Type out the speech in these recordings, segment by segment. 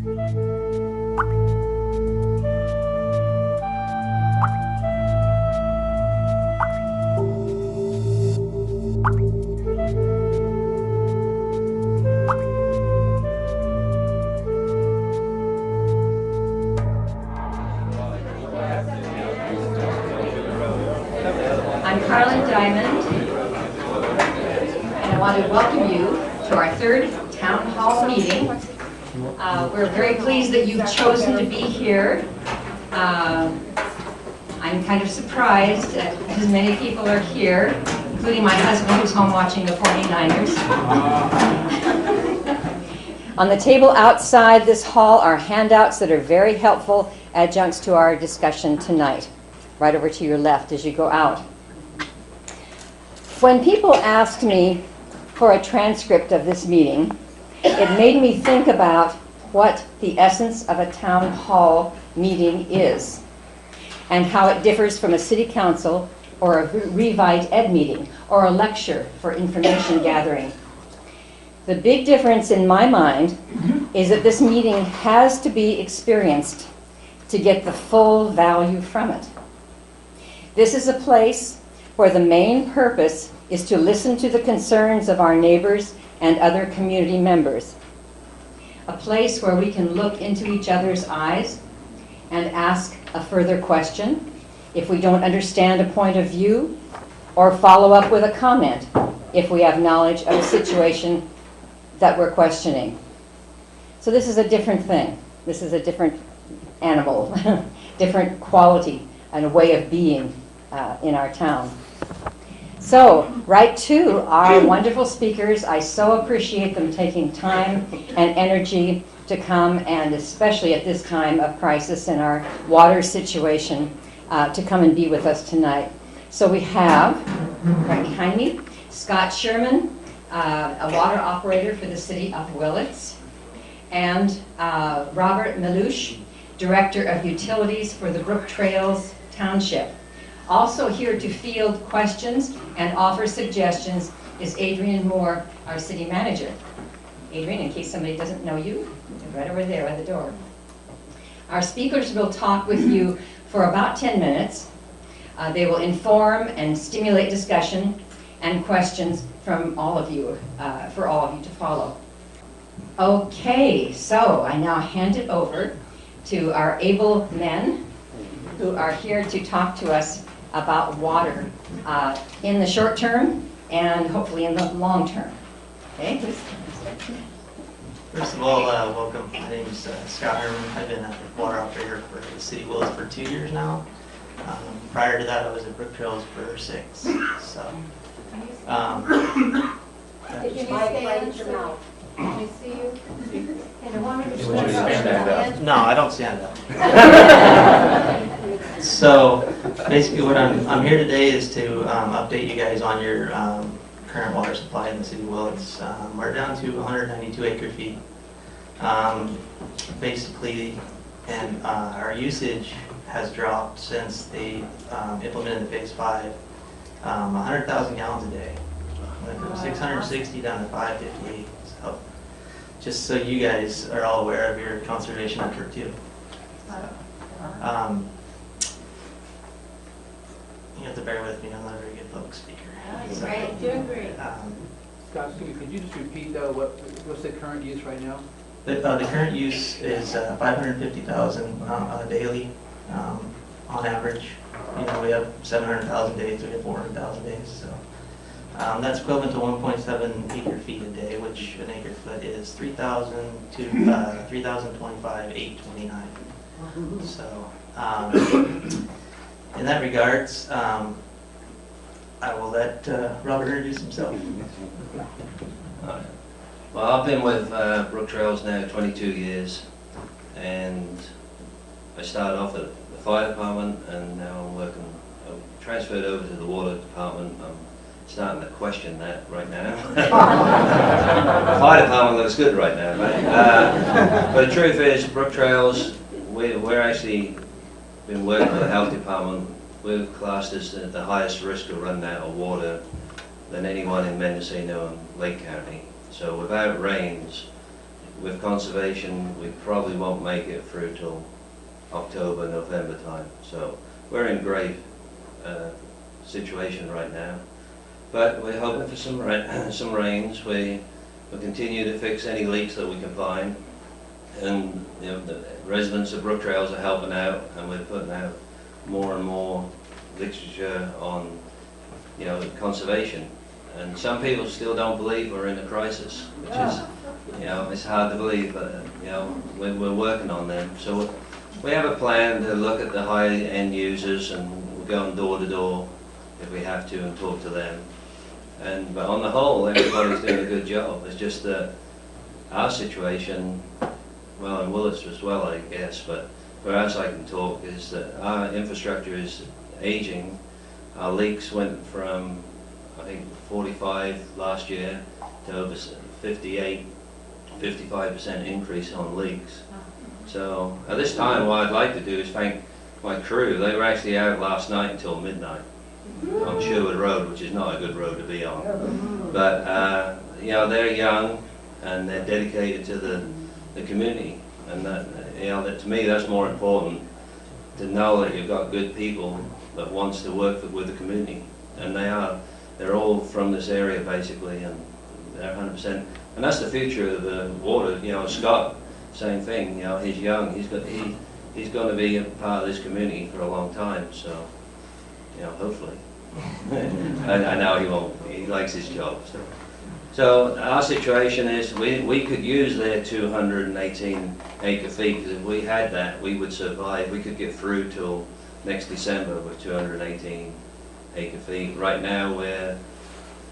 Welcome you to our third Town Hall meeting. We're very pleased that you've chosen to be here. I'm kind of surprised that as many people are here, including my husband who's home watching the 49ers. On the table outside this hall are handouts that are very helpful adjuncts to our discussion tonight. Right over to your left as you go out. When people ask me for a transcript of this meeting, it made me think about what the essence of a town hall meeting is and how it differs from a city council or a Revite Ed meeting or a lecture for information gathering. The big difference in my mind is that this meeting has to be experienced to get the full value from it. This is a place where the main purpose is to listen to the concerns of our neighbors and other community members. A place where we can look into each other's eyes and ask a further question if we don't understand a point of view, or follow up with a comment if we have knowledge of a situation that we're questioning. So this is a different thing. This is a different animal, different quality and a way of being in our town. So, right to our wonderful speakers. I so appreciate them taking time and energy to come, and especially at this time of crisis in our water situation, to come and be with us tonight. So we have, right behind me, Scott Sherman, a water operator for the city of Willits, and Robert Melouche, Director of Utilities for the Brook Trails Township. Also here to field questions and offer suggestions is Adrian Moore, our city manager. Adrian, in case somebody doesn't know you, right over there by the door. Our speakers will talk with you for about 10 minutes. They will inform and stimulate discussion and questions from all of you, for all of you to follow. Okay, so I now hand it over to our able men who are here to talk to us about water in the short term and hopefully in the long term. Okay, please. First of all, welcome. My name is Scott Herman. I've been a water operator for the city of Willits for 2 years now. Prior to that, I was at Brook Trails for 6. So, Did you stand your mouth? Can you see you? And I wanted to stand up. No, I don't stand up. So basically what I'm here today is to update you guys on your current water supply in the city of Willits. We're down to 192 acre feet. Basically, and our usage has dropped since they implemented phase 5, 100,000 gallons a day. Went from 660 down to 558. So just so you guys are all aware of your conservation effort too. You have to bear with me, I'm not a very good public speaker. So, great, doing great. Scott, could you just repeat what's the current use right now? The current use is 550,000 daily on average. You know, we have 700,000 days, we have 400,000 days. So that's equivalent to 1.7 acre feet a day, which an acre foot is 3,000 to 3,025, 829. So in that regards, I will let Robert introduce himself. Well, I've been with Brook Trails now 22 years, and I started off at the fire department, and now I'm transferred over to the water department. I'm starting to question that right now. The fire department looks good right now, but the truth is, Brook Trails, we're actually been working with the health department. We're classed as the highest risk of running out of water than anyone in Mendocino and Lake County. So without rains, with conservation, we probably won't make it through till October, November time. So we're in great situation right now. But we're hoping for some rains. We'll continue to fix any leaks that we can find. And you know, the residents of Brook Trails are helping out, and we're putting out more and more literature on, you know, conservation. And some people still don't believe we're in a crisis, which is, you know, it's hard to believe, but you know, we're working on them. So we have a plan to look at the high-end users, and we're going door to door if we have to and talk to them. But on the whole, everybody's doing a good job. It's just that our situation, well, in Willits as well, I guess, but for us, I can talk, is that our infrastructure is aging. Our leaks went from, I think, 45 last year to over 58, 55% increase on leaks. So at this time, what I'd like to do is thank my crew. They were actually out last night until midnight on Sherwood Road, which is not a good road to be on. But you know, they're young and they're dedicated to the community, and that, you know, that to me that's more important, to know that you've got good people that wants to work with the community, and they're all from this area basically, and they're 100%. And that's the future of the water. You know, Scott, same thing. You know, he's young. He's going to be a part of this community for a long time. So, you know, hopefully. I know he won't. He likes his job. So our situation is we could use their 218 acre feet, because if we had that, we would survive. We could get through till next December with 218 acre feet. Right now we're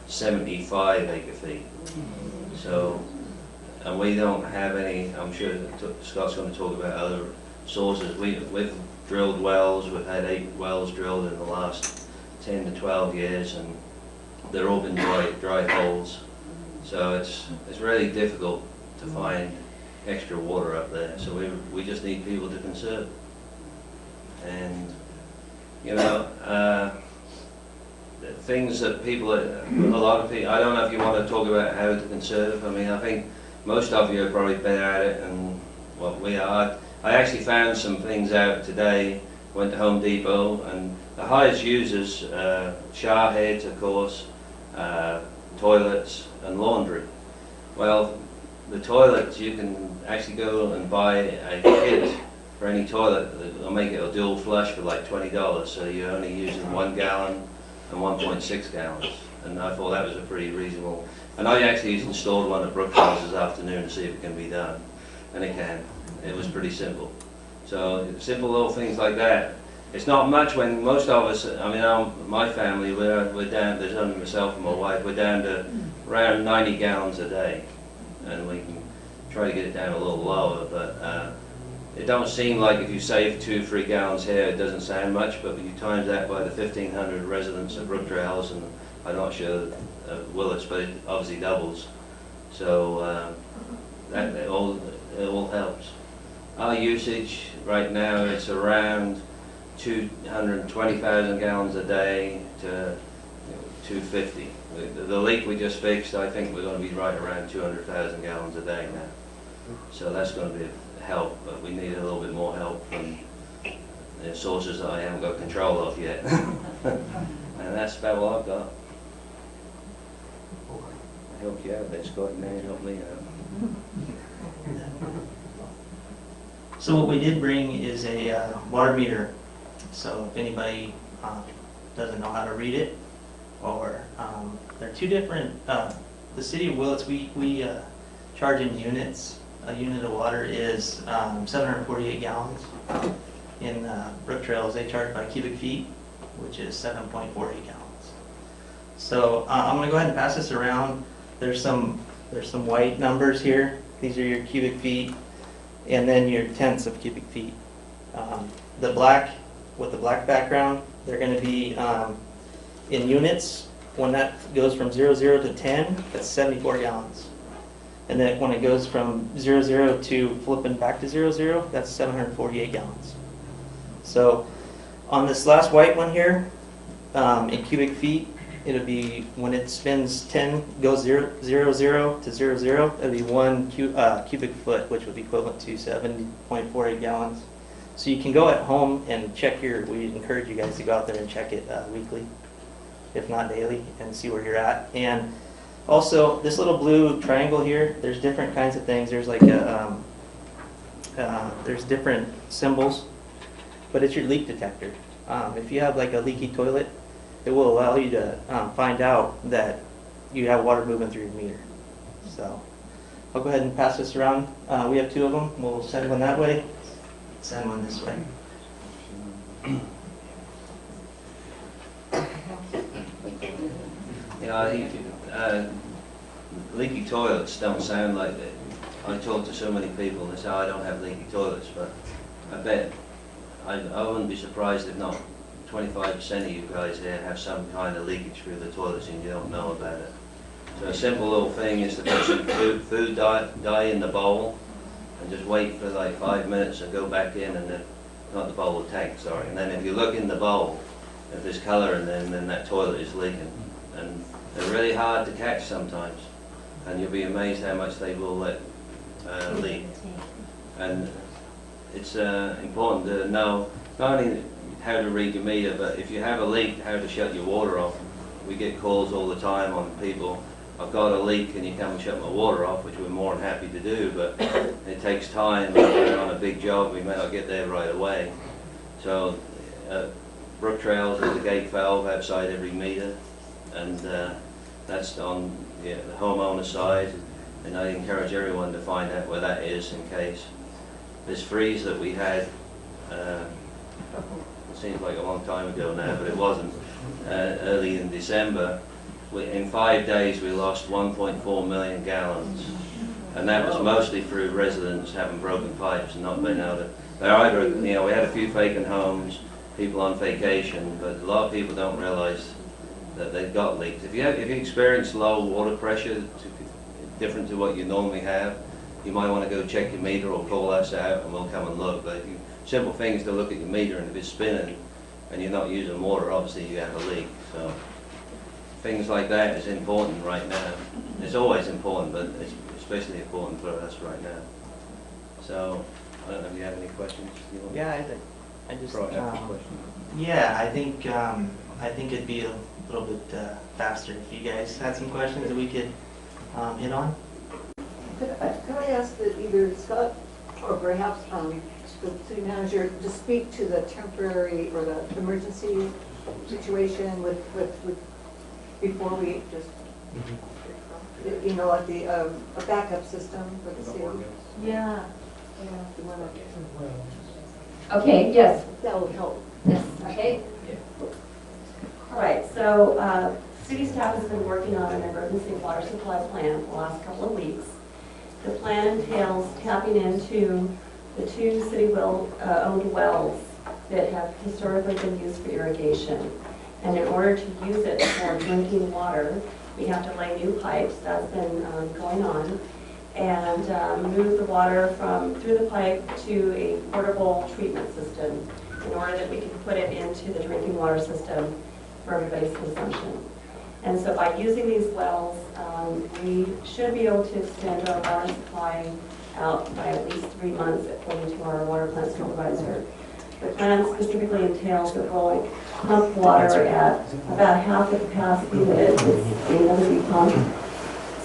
75 acre feet. So, and we don't have any, I'm sure Scott's going to talk about other sources. We've drilled wells. We've had 8 wells drilled in the last 10 to 12 years, and they've all been dry holes. So it's really difficult to find extra water up there. So we just need people to conserve. And you know, things that people, a lot of people, I don't know if you want to talk about how to conserve. I mean, I think most of you have probably been at it, and what we are. I actually found some things out today. Went to Home Depot, and the highest users, shower heads, of course, toilets, and laundry. Well, the toilets, you can actually go and buy a kit for any toilet. They'll make it a dual flush for like $20, so you're only using 1 gallon and 1.6 gallons. And I thought that was a pretty reasonable. And I actually installed one at Brook Trails this afternoon to see if it can be done, and it can. It was pretty simple. So simple little things like that. It's not much when most of us, I mean, my family, we're down, there's only myself and my wife, we're down to around 90 gallons a day. And we can try to get it down a little lower, but it don't seem like if you save 2-3 gallons here, it doesn't sound much, but you times that by the 1,500 residents of Brook Trails, and I'm not sure Willits, but it obviously doubles. So it all helps. Our usage right now is around 220,000 gallons a day to 250. The leak we just fixed, I think we're going to be right around 200,000 gallons a day now. So that's going to be a help, but we need a little bit more help from the sources that I haven't got control of yet. And that's about what I've got. I helped you out there, Scott, and now you help me out. So what we did bring is a water meter. So if anybody doesn't know how to read it, or there are 2 different, the city of Willits, we charge in units. A unit of water is 748 gallons. In Brook Trails, they charge by cubic feet, which is 7.48 gallons. So I'm going to go ahead and pass this around. There's some white numbers here. These are your cubic feet, and then your tenths of cubic feet. The black, with the black background, they're going to be in units. When that goes from 00 to 10, that's 74 gallons. And then when it goes from 00 to flipping back to 00, that's 748 gallons. So on this last white one here, in cubic feet, it'll be, when it spins 10, goes 0, 0, 0 to 0, 0, it'll be 1 cubic foot, which would be equivalent to 7.48 gallons. So you can go at home and check we encourage you guys to go out there and check it weekly, if not daily, and see where you're at. And also, this little blue triangle here, there's different kinds of things. There's like there's different symbols, but it's your leak detector. If you have like a leaky toilet, it will allow you to find out that you have water moving through your meter. So I'll go ahead and pass this around. We have 2 of them. We'll send one that way, send one this way. Leaky toilets don't sound like that. I talk to so many people and they say, I don't have leaky toilets, but I bet, I wouldn't be surprised if not 25% of you guys here have some kind of leakage through the toilets and you don't know about it. So a simple little thing is to put some food dye in the bowl and just wait for like 5 minutes and go back in, and then, not the bowl, the tank, sorry. And then if you look in the bowl, if there's color in there, then that toilet is leaking. And they're really hard to catch sometimes. And you'll be amazed how much they will let leak. And it's important to know not only how to read your meter, but if you have a leak, how to shut your water off. We get calls all the time on people, I've got a leak, can you come and shut my water off, which we're more than happy to do, but it takes time. We're on a big job, we may not get there right away. So Brook Trails is a gate valve outside every meter, and that's on the homeowner side, and I encourage everyone to find out where that is in case. This freeze that we had, it seems like a long time ago now, but it wasn't, early in December, in 5 days we lost 1.4 million gallons, and that was mostly through residents having broken pipes and not being able to, they're either, we had a few vacant homes, people on vacation, but a lot of people don't realize that they've got leaks. If you experience low water pressure, different to what you normally have, you might want to go check your meter or call us out and we'll come and look. But simple thing is to look at your meter, and if it's spinning and you're not using water, obviously you have a leak. So things like that is important right now. It's always important, but it's especially important for us right now. So I don't know if you have any questions. Yeah, I just Yeah, I think it'd be a little bit faster if you guys had some questions that we could hit on. Could I ask that either Scott or perhaps the city manager to speak to the temporary or the emergency situation with before we just, like a backup system for the city? Yeah. You wanna- Okay, yes. That will help. Yes. Okay. All right, so city staff has been working on an emergency water supply plan for the last couple of weeks. The plan entails tapping into the 2 city-owned wells that have historically been used for irrigation. And in order to use it for drinking water, we have to lay new pipes. That's been going on. And move the water through the pipe to a portable treatment system in order that we can put it into the drinking water system for everybody's consumption. And so by using these wells, we should be able to extend our water supply out by at least 3 months according to our water plant supervisor. The plan specifically entails that we'll pump water at about half the capacity that it's able to be pumped,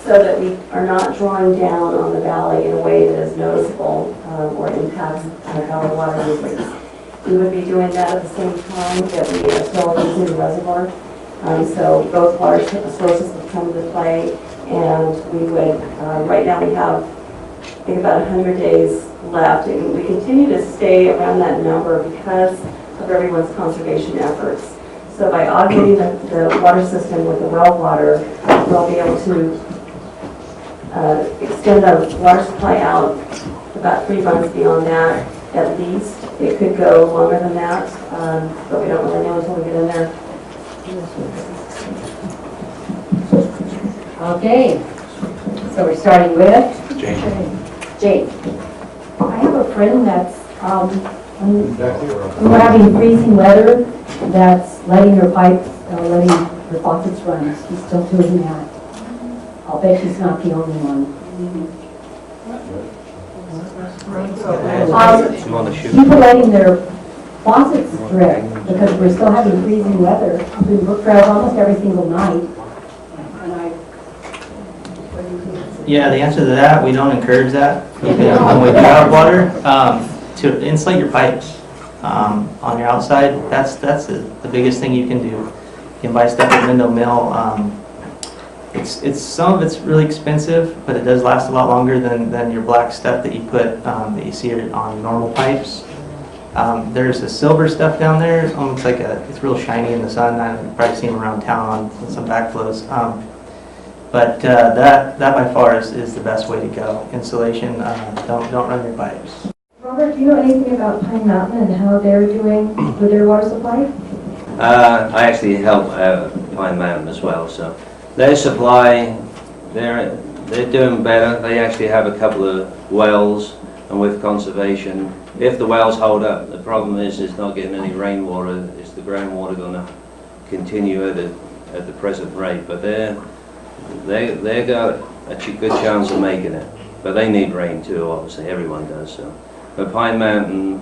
so that we are not drawing down on the valley in a way that is noticeable or impacts our water usage. We would be doing that at the same time that we are still using the reservoir. So both water sources would come into play, and we would, right now we have, I think, about 100 days left, and we continue to stay around that number because of everyone's conservation efforts. So by augmenting the water system with the well water, we'll be able to extend our water supply out about 3 months beyond that, at least. It could go longer than that, but we don't really know until we get in there. Okay. So we're starting with Jane. I have a friend that's when we're having freezing weather, that's letting her pipes, letting her faucets run. He's still doing that. I'll bet he's not the only one. You want to shoot? People letting their faucets drip because we're still having freezing weather up in Brook Trails almost every single night. Yeah, the answer to that, we don't encourage that. You can, when we do our water, to insulate your pipes on your outside, that's the biggest thing you can do. You can buy stuff at Mendocino Mill. It's some of it's really expensive, but it does last a lot longer than your black stuff that you put that you see on normal pipes. There's a silver stuff down there. It's almost like it's real shiny in the sun. I've probably seen them around town on some backflows. But that by far is the best way to go. Insulation, don't run your pipes. Robert, do you know anything about Pine Mountain and how they're doing with their water supply? I actually help Pine Mountain as well, so their supply, they're doing better. They actually have a couple of wells, and with conservation, if the wells hold up, the problem is not getting any rainwater. Is the groundwater going to continue at the present rate? But they got a good chance of making it, but they need rain too. Obviously, everyone does. So, but Pine Mountain,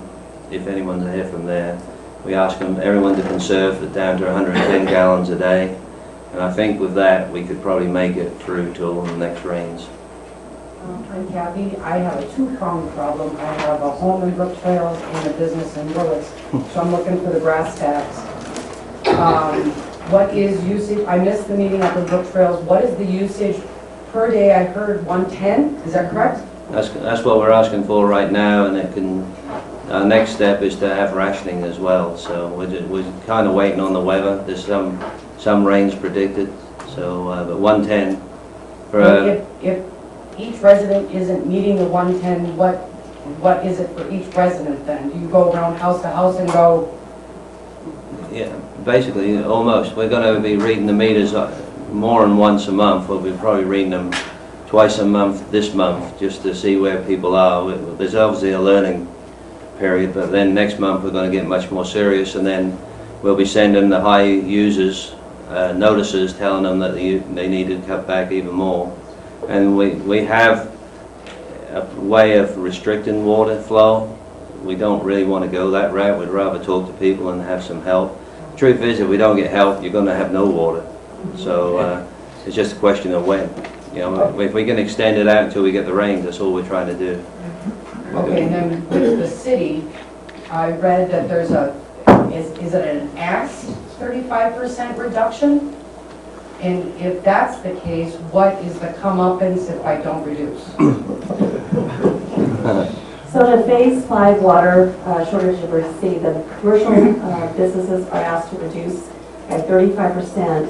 if anyone's here from there, we ask everyone to conserve it down to 110 gallons a day, and I think with that we could probably make it through till the next rains. I'm Kathy. I have a two-pronged problem. I have a home in Brook Trails and a business in Willits, so I'm looking for the brass tacks. What is usage? I missed the meeting up in Brook Trails. What is the usage per day? I heard 110. Is that correct? That's what we're asking for right now, and it can. Our next step is to have rationing as well. So we're kind of waiting on the weather. There's some rains predicted. So but 110 for. If each resident isn't meeting the 110, what is it for each resident then? Do you go around house to house and go? Yeah, basically, almost. We're going to be reading the meters more than once a month. We'll be probably reading them twice a month this month, just to see where people are. There's obviously a learning period, but then next month we're going to get much more serious, and then we'll be sending the high users notices telling them that they need to cut back even more. And we have a way of restricting water flow. We don't really want to go that route. We'd rather talk to people and have some help. Truth is, if we don't get help, you're going to have no water. So it's just a question of when. You know, if we can extend it out until we get the rains, that's all we're trying to do. Okay, and then with the city, I read that there's is it an asked 35% reduction? And if that's the case, what is the comeuppance if I don't reduce? So the Phase 5 water shortage emergency, the commercial businesses are asked to reduce by 35%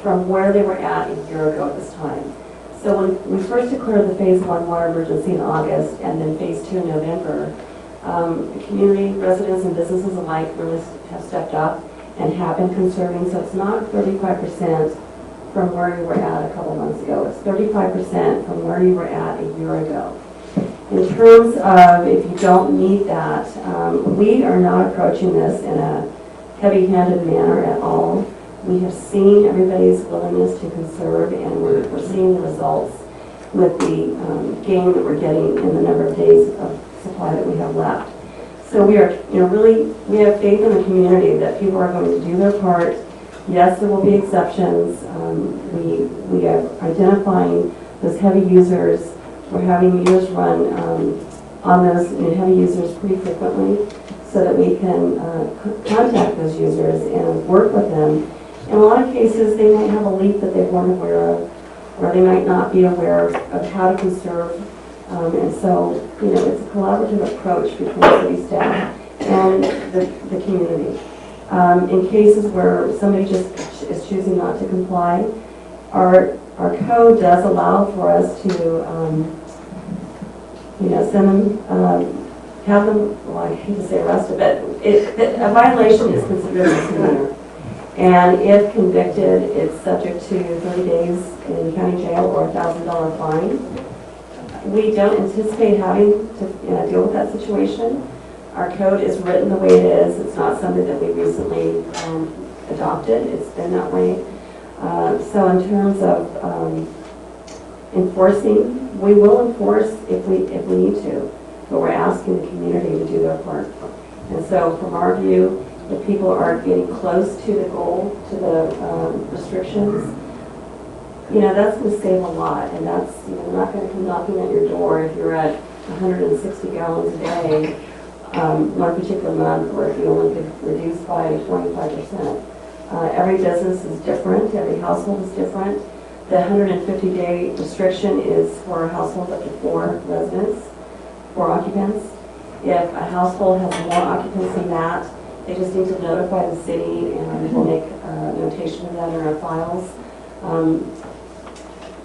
from where they were at a year ago at this time. So when we first declared the Phase 1 water emergency in August and then Phase 2 in November, the community, residents and businesses alike really have stepped up and have been conserving. So it's not 35% from where you were at a couple months ago. It's 35% from where you were at a year ago. In terms of if you don't need that, we are not approaching this in a heavy-handed manner at all. We have seen everybody's willingness to conserve, and we're seeing the results with the gain that we're getting in the number of days of supply that we have left. So we are, we have faith in the community that people are going to do their part. Yes, there will be exceptions. We are identifying those heavy users. We're having meters run on those heavy users pretty frequently so that we can contact those users and work with them. In a lot of cases, they might have a leak that they weren't aware of, or they might not be aware of how to conserve. And so, it's a collaborative approach between city staff and the community. In cases where somebody just is choosing not to comply, our code does allow for us to send them, have them, well, I hate to say arrested, but a violation is considered a misdemeanor. And if convicted, it's subject to 30 days in county jail or a $1,000 fine. We don't anticipate having to deal with that situation, Our code is written the way it is. It's not something that we recently adopted. It's been that way. So in terms of enforcing, we will enforce if we need to, but we're asking the community to do their part. And so from our view, if people are getting close to the goal, to the restrictions, that's going to save a lot. And that's, we're not going to come knocking at your door if you're at 160 gallons a day one particular month, or if you only could reduce by 25%. Every business is different, every household is different. The 150-day restriction is for households up to 4 residents, 4 occupants. If a household has more occupants than that, they just need to notify the city, and we'll make a notation of that in our files.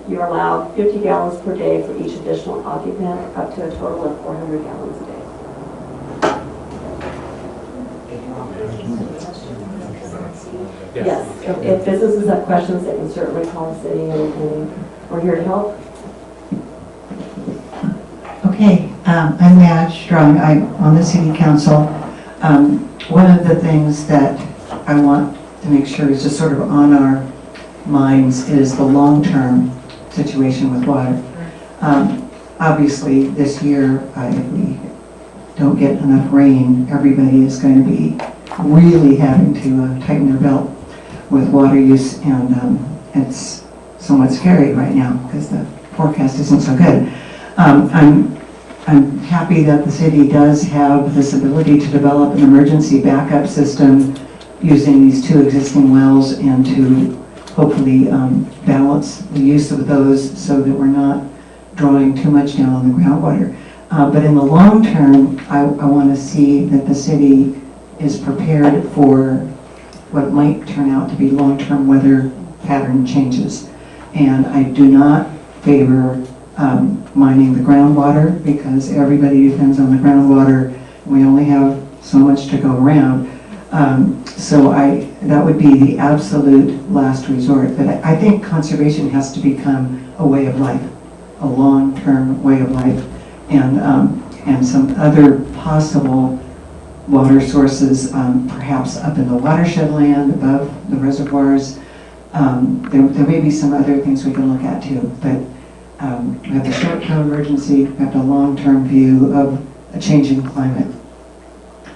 You're allowed 50 gallons per day for each additional occupant, up to a total of 400 gallons a day. Yes, if businesses have questions, they can certainly call the city, and we're here to help. Okay, I'm Madge Strong. I'm on the city council. One of the things that I want to make sure is just sort of on our minds is the long-term situation with water. Obviously, this year, if we don't get enough rain, everybody is going to be really having to tighten their belt with water use, and it's somewhat scary right now because the forecast isn't so good. I'm happy that the city does have this ability to develop an emergency backup system using these 2 existing wells, and to hopefully balance the use of those so that we're not drawing too much down on the groundwater. But in the long term, I want to see that the city is prepared for what might turn out to be long-term weather pattern changes. And I do not favor mining the groundwater, because everybody depends on the groundwater. We only have so much to go around. So that would be the absolute last resort. But I think conservation has to become a way of life, a long-term way of life, and some other possible water sources, perhaps up in the watershed land above the reservoirs. There may be some other things we can look at too, but we have the short-term emergency, we have the long-term view of a changing climate.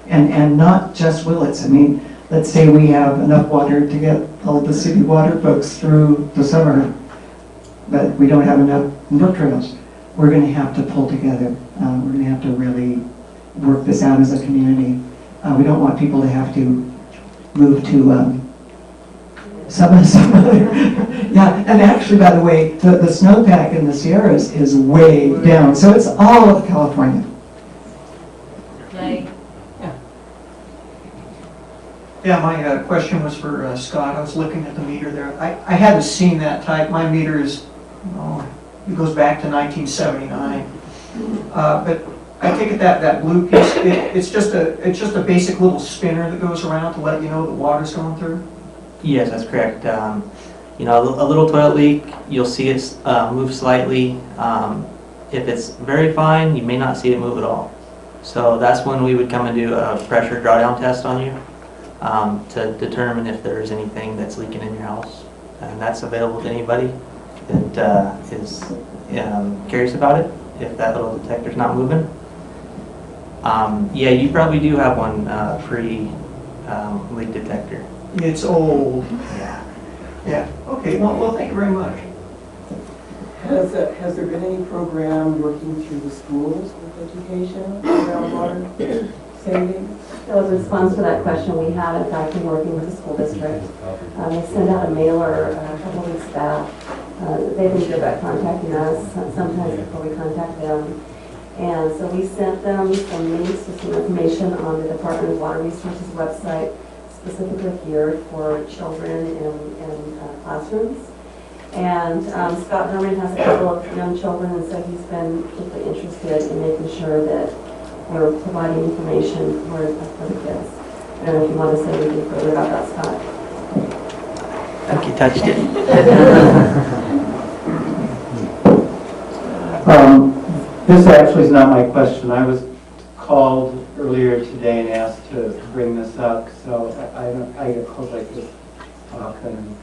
And not just Willits. I mean, let's say we have enough water to get all the city water folks through the summer, but we don't have enough brook trails. We're going to have to pull together. We're going to have to really work this out as a community. We don't want people to have to move to some other. Yeah, and actually, by the way, the snowpack in the Sierras is way down, so it's all of California. Yeah, my question was for Scott. I was looking at the meter there. I hadn't seen that type. My meter is, it goes back to 1979. But I take it that blue piece, it's just a basic little spinner that goes around to let you know the water's going through? Yes, that's correct. A little toilet leak, you'll see it move slightly. If it's very fine, you may not see it move at all. So that's when we would come and do a pressure drawdown test on you to determine if there's anything that's leaking in your house. And that's available to anybody that is curious about it, if that little detector's not moving. Yeah, you probably do have one pre-leak detector. It's old. Yeah. Yeah. Okay. Well, thank you very much. Has there been any program working through the schools with education around water saving? So in response to that question, we have in fact been working with the school district. They sent out a mailer a couple of weeks back. They've been good about contacting us, sometimes before we contact them. And so we sent them some links to some information on the Department of Water Resources website, specifically geared for children in classrooms. And Scott Herman has a couple of young children, and so he's been particularly interested in making sure that we're providing information for the kids. I don't know if you want to say anything further about that, Scott. I think you touched it. This actually is not my question. I was called earlier today and asked to bring this up, so I get calls like this often,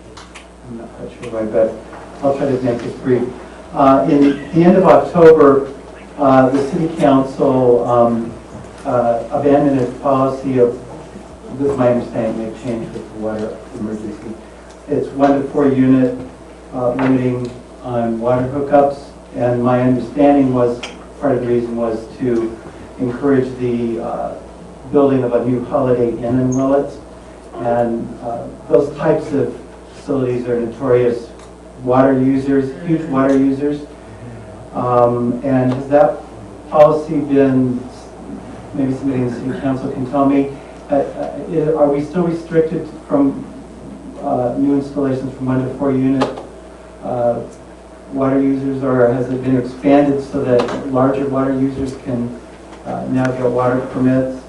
I'm not quite sure why, but I'll try to make this brief. In the end of October, the City Council abandoned its policy of, this is my understanding, they've changed with the water emergency. It's 1 to 4 unit limiting on water hookups, and my understanding was, part of the reason was to encourage the building of a new Holiday Inn in Willits. And those types of facilities are notorious water users, huge water users. And has that policy been, maybe somebody in the City Council can tell me, are we still restricted from new installations from 1 to 4 unit water users, or has it been expanded so that larger water users can now get water permits?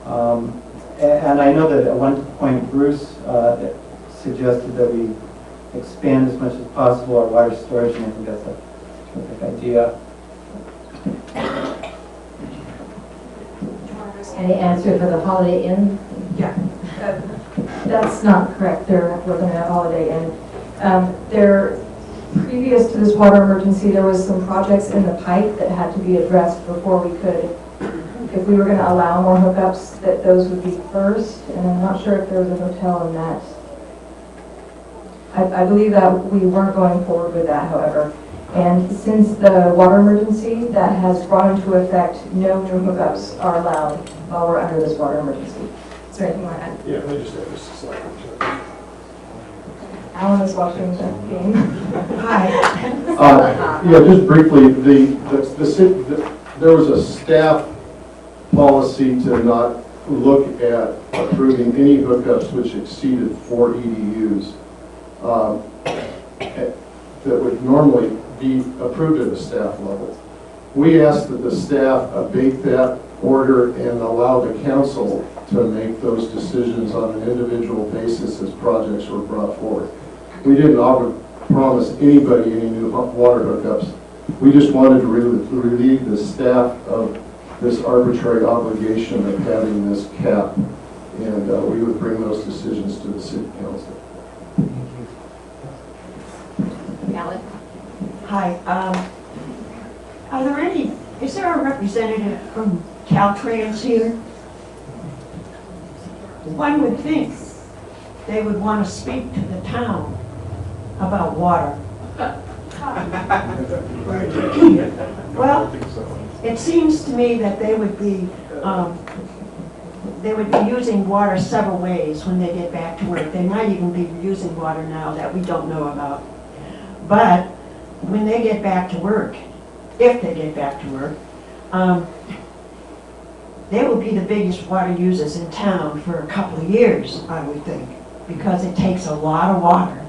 And I know that at one point Bruce suggested that we expand as much as possible our water storage, and I think that's a terrific idea. Any answer for the Holiday Inn? Yeah, that's not correct. There wasn't a Holiday Inn. Previous to this water emergency, there was some projects in the pipe that had to be addressed before we could, if we were going to allow more hookups, that those would be first. And I'm not sure if there was a hotel in that. I believe that we weren't going forward with that, however. And since the water emergency, that has brought into effect no new hookups are allowed while we're under this water emergency. Is there anything you want to add? Yeah, let me just add just a slide. Alan is watching the game. Hi. Yeah, just briefly, there was a staff policy to not look at approving any hookups which exceeded 4 EDUs that would normally be approved at a staff level. We asked that the staff abate that order and allow the council to make those decisions on an individual basis as projects were brought forward. We didn't promise anybody any new water hookups. We just wanted to relieve the staff of this arbitrary obligation of having this cap, and we would bring those decisions to the City Council. Alan? Hi. Is there a representative from Caltrans here? One would think they would want to speak to the town about water. Well, it seems to me that they would be using water several ways when they get back to work. They might even be using water now that we don't know about. But when they get back to work, if they get back to work, they will be the biggest water users in town for a couple of years, I would think, because it takes a lot of water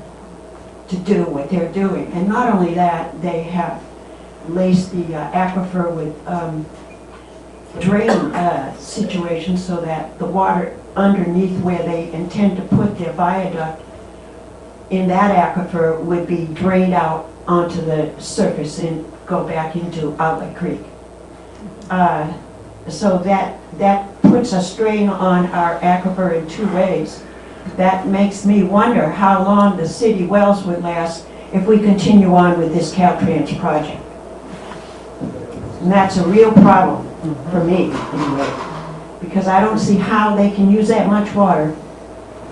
to do what they're doing. And not only that, they have laced the aquifer with drain situations so that the water underneath where they intend to put their viaduct in that aquifer would be drained out onto the surface and go back into Outlet Creek. So that puts a strain on our aquifer in 2 ways. That makes me wonder how long the city wells would last if we continue on with this Caltrans project. And that's a real problem for me, anyway, because I don't see how they can use that much water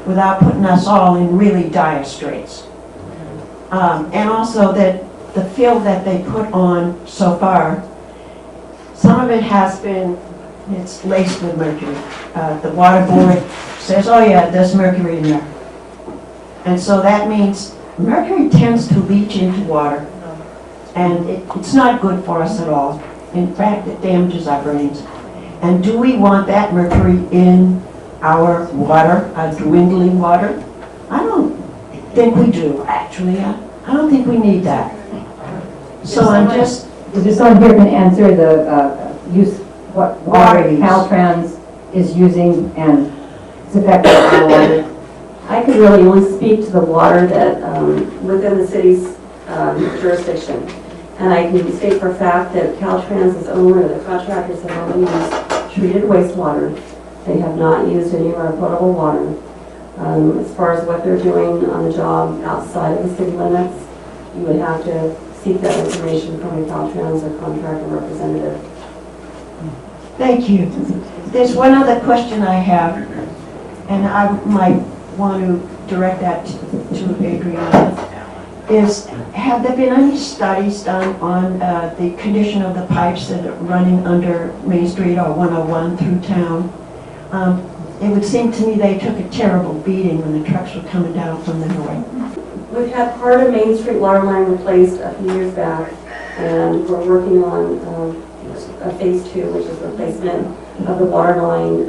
without putting us all in really dire straits. And also that the fill that they put on so far, some of it has been, it's laced with mercury. The water board says, oh yeah, there's mercury in there. And so that means mercury tends to leach into water, and it's not good for us at all. In fact, it damages our brains. And do we want that mercury in our water, our dwindling water? I don't think we do, actually. I don't think we need that. So I'm just... Is there someone here can answer the what water Caltrans is using and its effect on our water? I could really only speak to the water that within the city's jurisdiction. And I can state for a fact that Caltrans' owner, the contractors have only used treated wastewater. They have not used any of our potable water. As far as what they're doing on the job outside of the city limits, you would have to seek that information from a Caltrans or contractor representative. Thank you. There's one other question I have, and I might want to direct that to Adriana. Have there been any studies done on the condition of the pipes that are running under Main Street or 101 through town? It would seem to me they took a terrible beating when the trucks were coming down from the north. We've had part of Main Street water line replaced a few years back, and we're working on a phase 2, which is replacement of the water line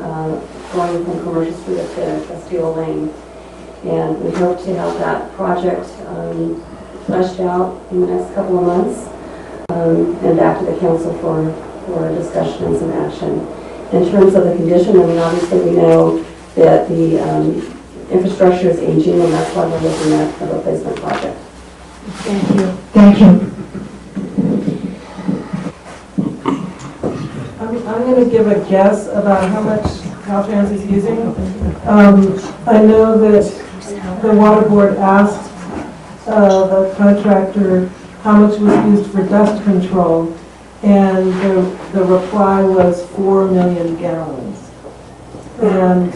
going from Commercial Street up to Castillo Lane. And we hope to have that project fleshed out in the next couple of months and back to the council for discussion and some action. In terms of the condition, I mean, obviously we know that the infrastructure is aging, and that's why we're looking at the replacement project. Thank you. Thank you. I'm going to give a guess about how much Caltrans is using. I know that the water board asked the contractor how much was used for dust control, and the reply was 4 million gallons. And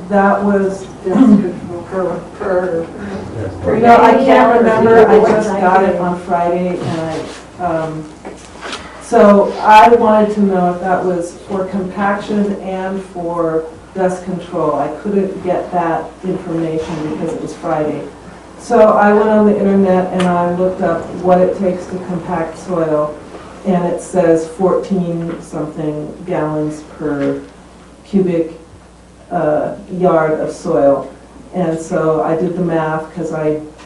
that was per no, I can't remember. I just got it on Friday, and so I wanted to know if that was for compaction and for dust control. I couldn't get that information because it was Friday. So I went on the internet and I looked up what it takes to compact soil, and it says 14 something gallons per cubic yard of soil. And so I did the math, because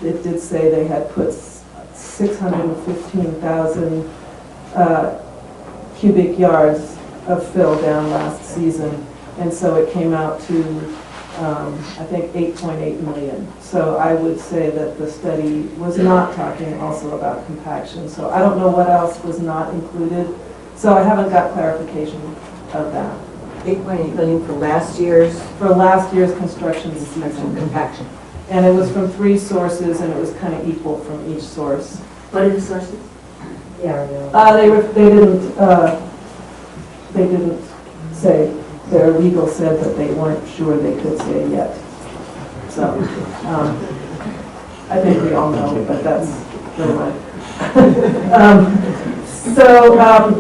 it did say they had put 615,000 cubic yards of fill down last season, and so it came out to I think 8.8 million. So I would say that the study was not talking also about compaction. So I don't know what else was not included. So I haven't got clarification of that. 8.8 million for last year's? For last year's construction season. Compaction. And it was from 3 sources, and it was kind of equal from each source. What are the sources? Yeah. They didn't say. Their legal said that they weren't sure they could say yet. So I think we all know, but that's never mind.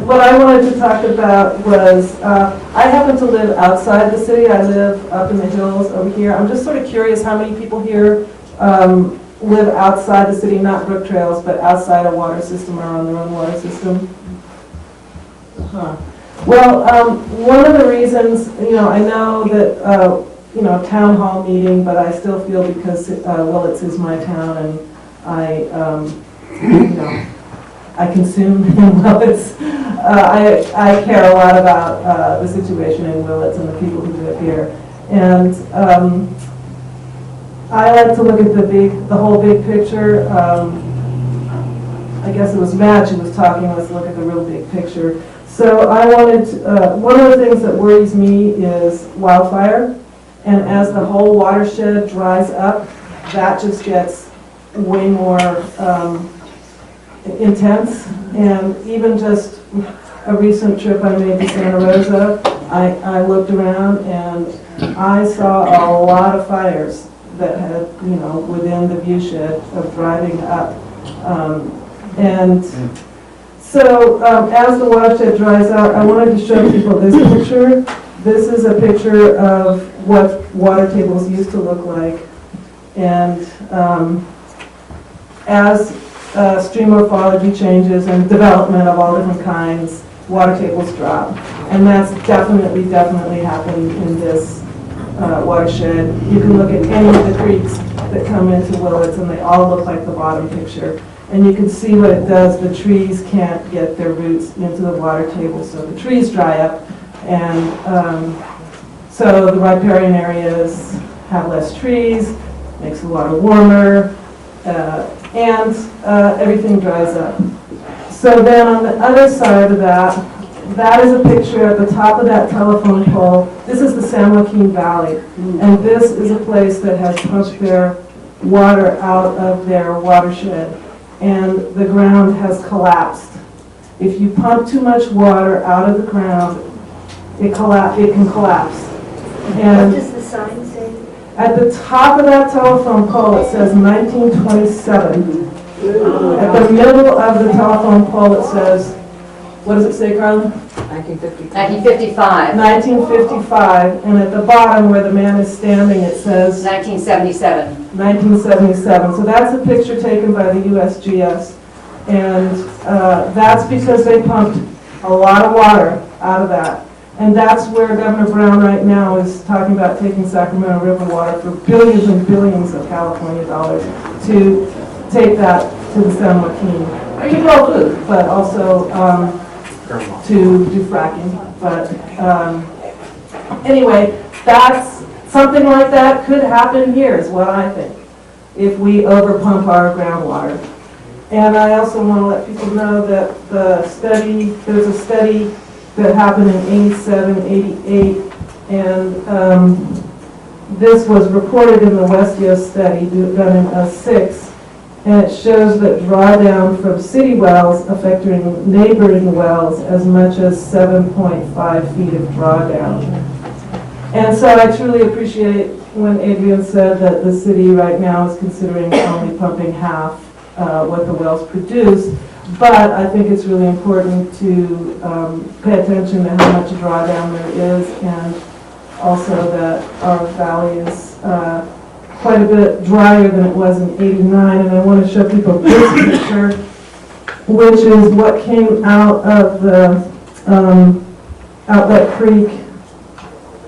What I wanted to talk about was, I happen to live outside the city. I live up in the hills over here. I'm just sort of curious how many people here live outside the city, not brook trails, but outside a water system or on their own water system. Well, one of the reasons, I know that, town hall meeting, but I still feel because Willits is my town, and I consume in Willits. I care a lot about the situation in Willits and the people who live here. And I like to look at the whole big picture. I guess it was Matt who was talking, let's look at the real big picture. So I wanted to, one of the things that worries me is wildfire. And as the whole watershed dries up, that just gets way more intense. And even just a recent trip I made to Santa Rosa, I looked around and I saw a lot of fires that had, within the viewshed of driving up. So as the watershed dries out, I wanted to show people this picture. This is a picture of what water tables used to look like. And as stream morphology changes and development of all different kinds, water tables drop. And that's definitely happened in this watershed. You can look at any of the creeks that come into Willits, and they all look like the bottom picture. And you can see what it does. The trees can't get their roots into the water table, so the trees dry up. And so the riparian areas have less trees, makes the water warmer, and everything dries up. So then on the other side of that that is a picture at the top of that telephone pole. This is the San Joaquin Valley, and this is a place that has pumped their water out of their watershed, and the ground has collapsed. If you pump too much water out of the ground, it can collapse. And What does the sign say? at the top of that telephone pole, it says 1927. At the middle of the telephone pole, it says, what does it say, Carla? 1955. 1955, and at the bottom where the man is standing, it says 1977. 1977. So that's a picture taken by the USGS, and that's because they pumped a lot of water out of that. And that's where Governor Brown right now is talking about taking Sacramento River water for billions and billions of California dollars to take that to the San Joaquin. But also to do fracking. But anyway, that's something like that could happen here is what I think, if we overpump our groundwater. And I also want to let people know that there's a study that happened in 87, 88, and this was reported in the Westio study done in 06, and it shows that drawdown from city wells affecting neighboring wells as much as 7.5 feet of drawdown. And so I truly appreciate when Adrian said that the city right now is considering only pumping half what the wells produce. But I think it's really important to pay attention to how much drawdown there is, and also that our valley is quite a bit drier than it was in '89. And I want to show people this picture, which is what came out of the Outlet Creek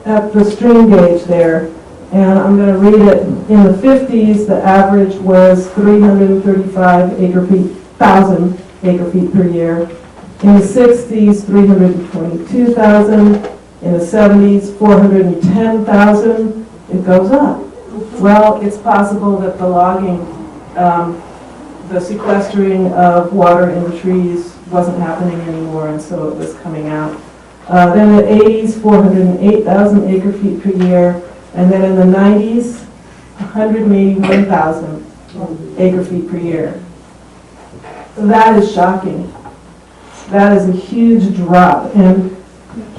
at the stream gauge there. And I'm going to read it. In the 50s, the average was 335,000 acre-feet per year. In the 60s, 322,000. In the 70s, 410,000. It goes up. Well, it's possible that the logging, the sequestering of water in the trees wasn't happening anymore, and so it was coming out. Then in the 80s, 408,000 acre-feet per year. And then in the 90s, 181,000 acre-feet per year. That is shocking. That is a huge drop. And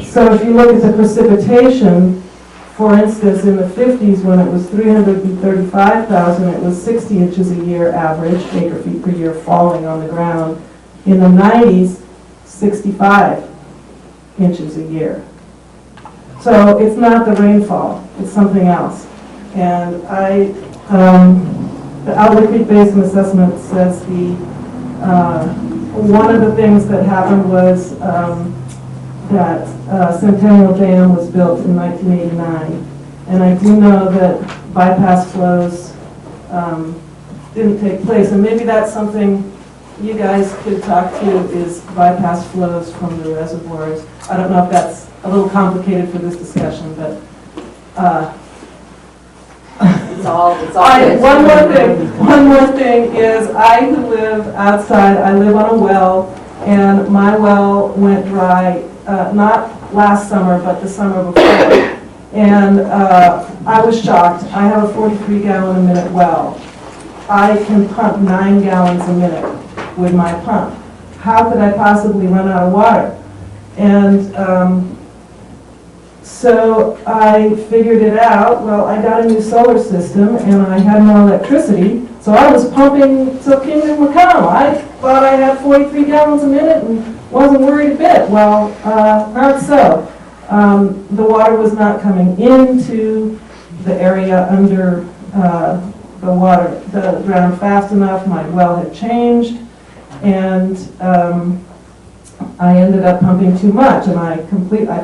so if you look at the precipitation, for instance, in the 50s when it was 335,000, it was 60 inches a year average, acre-feet per year falling on the ground. In the 90s, 65 inches a year. So it's not the rainfall, it's something else. And the Outlet Creek Basin Assessment says one of the things that happened was that Centennial Dam was built in 1989. And I do know that bypass flows didn't take place. And maybe that's something you guys could talk to, is bypass flows from the reservoirs. I don't know if that's a little complicated for this discussion, but it's all good. One more thing is, I who live outside, I live on a well, and my well went dry, not last summer, but the summer before. And I was shocked. I have a 43-gallon-a-minute well. I can pump 9 gallons a minute with my pump. How could I possibly run out of water? And so I figured it out. Well, I got a new solar system, and I had no electricity, so I was pumping till Kingdom would come. I thought I had 43 gallons a minute and wasn't worried a bit. Well, not so. The water was not coming into the area under the ground fast enough. My well had changed, and I ended up pumping too much, and I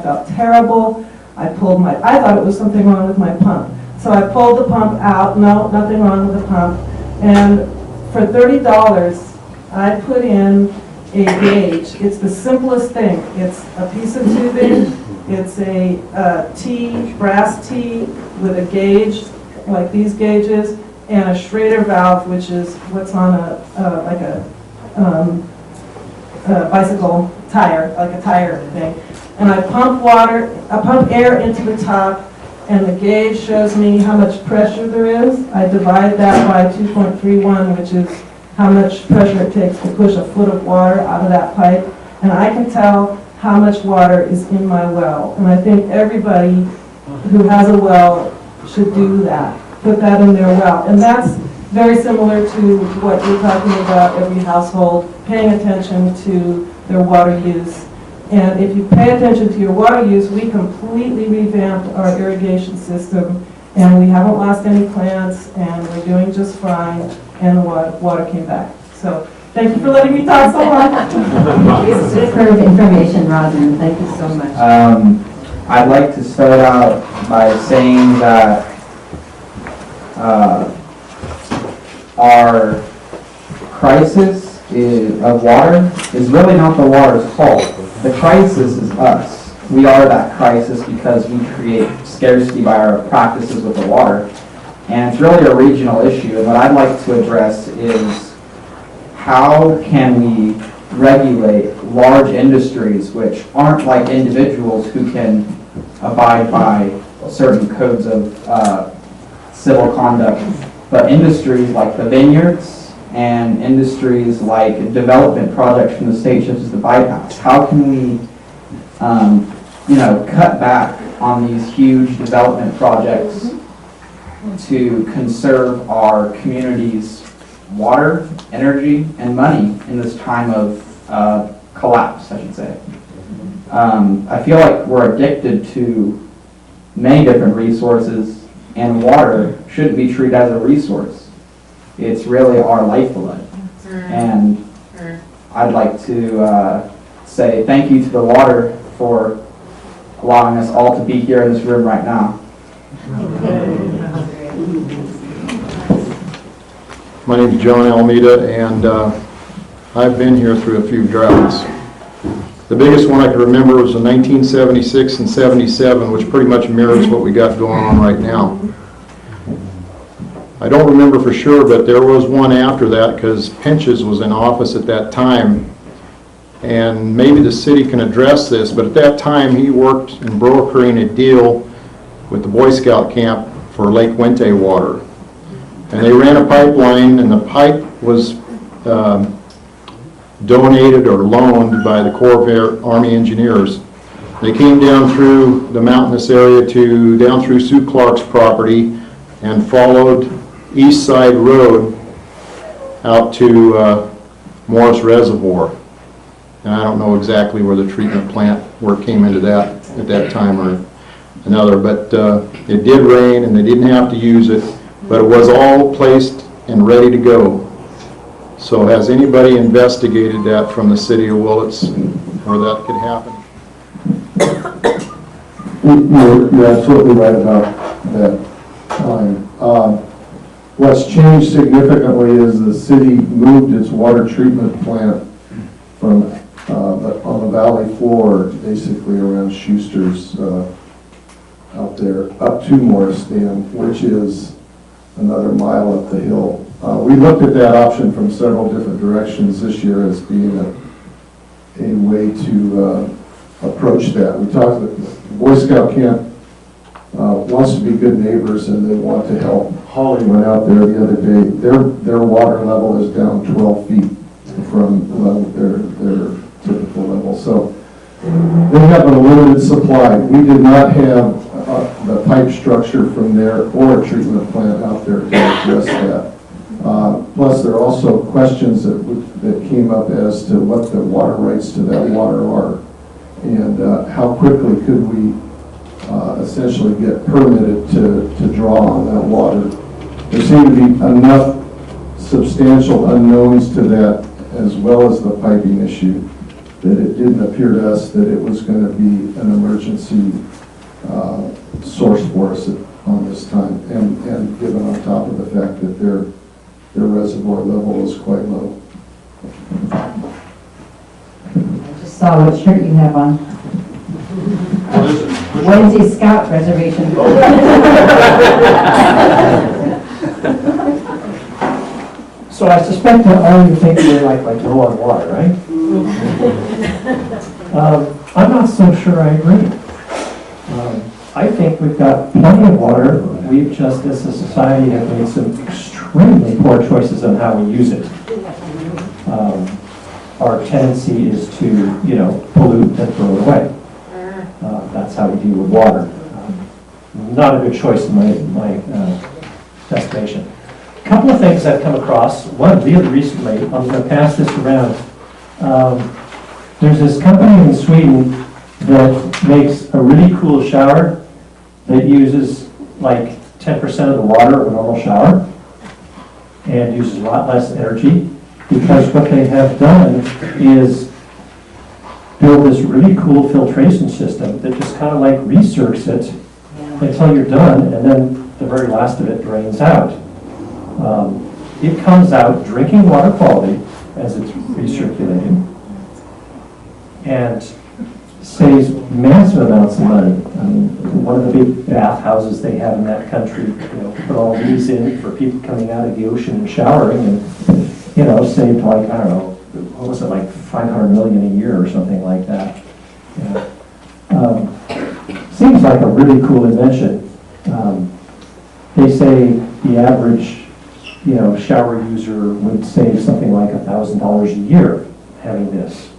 felt terrible. I thought it was something wrong with my pump. So I pulled the pump out. No, nothing wrong with the pump. And for $30, I put in a gauge. It's the simplest thing. It's a piece of tubing. It's a brass T with a gauge, like these gauges, and a Schrader valve, which is what's on like a bicycle tire, like a tire thing. And I pump air into the top, and the gauge shows me how much pressure there is. I divide that by 2.31, which is how much pressure it takes to push a foot of water out of that pipe. And I can tell how much water is in my well. And I think everybody who has a well should do that, put that in their well. And that's very similar to what you're talking about, every household paying attention to their water use. And if you pay attention to your water use, we completely revamped our irrigation system, and we haven't lost any plants, and we're doing just fine, and the water came back. So thank you for letting me talk so much. Superb information, Rosen. Thank you so much. I'd like to start out by saying that our crisis of water is really not the water's fault. The crisis is us. We are that crisis because we create scarcity by our practices with the water. And it's really a regional issue. And what I'd like to address is how can we regulate large industries which aren't like individuals who can abide by certain codes of civil conduct, but industries like the vineyards and industries like development projects from the state, such as the bypass. How can we, cut back on these huge development projects to conserve our community's water, energy, and money in this time of collapse, I should say. I feel like we're addicted to many different resources, and water shouldn't be treated as a resource. It's really our lifeblood. And I'd like to say thank you to the water for allowing us all to be here in this room right now. My name is John Almeida, and I've been here through a few droughts. The biggest one I can remember was in 1976 and 77, which pretty much mirrors what we got going on right now. I don't remember for sure, but there was one after that because Pinches was in office at that time. And maybe the city can address this, but at that time he worked in brokering a deal with the Boy Scout camp for Lake Wente water. And they ran a pipeline, and the pipe was donated or loaned by the Corps of Army Engineers. They came down through the mountainous area down through Sue Clark's property and followed East Side Road out to Morris Reservoir. And I don't know exactly where the treatment plant, where it came into that at that time or another, but it did rain and they didn't have to use it, but it was all placed and ready to go. So has anybody investigated that from the city of Willits where that could happen? You're absolutely right about that time. What's changed significantly is the city moved its water treatment plant from on the valley floor, basically around Schuster's out there, up to Morris Dam, which is another mile up the hill. We looked at that option from several different directions this year as being a way to approach that. We talked with the Boy Scout camp wants to be good neighbors and they want to help. Holly went out there the other day. Their water level is down 12 feet from their typical level. So they have a limited supply. We did not have the pipe structure from there or a treatment plant out there to address that. Plus, there are also questions that came up as to what the water rights to that water are, and how quickly could we essentially get permitted to draw on that water. There seem to be enough substantial unknowns to that, as well as the piping issue, that it didn't appear to us that it was going to be an emergency source for us on this time, and given on top of the fact that their reservoir level is quite low. I just saw what shirt you have on. Wednesday Scout Reservation. So I suspect that all you think you're like low on water, right? I'm not so sure I agree. I think we've got plenty of water. We've just, as a society, have made some extremely poor choices on how we use it. Our tendency is to, pollute and throw it away. That's how we deal with water. Not a good choice in my estimation. A couple of things I've come across. One really recently, I'm going to pass this around. There's this company in Sweden that makes a really cool shower that uses like 10% of the water of a normal shower and uses a lot less energy, because what they have done is build this really cool filtration system that just kind of like recircs it until you're done, and then the very last of it drains out. It comes out drinking water quality as it's recirculating, and saves massive amounts of money. I mean, one of the big bathhouses they have in that country, put all these in for people coming out of the ocean and showering, and saved like, I don't know, what was it, like 500 million a year or something like that. Seems like a really cool invention. They say the average, shower user would save something like $1,000 a year having this.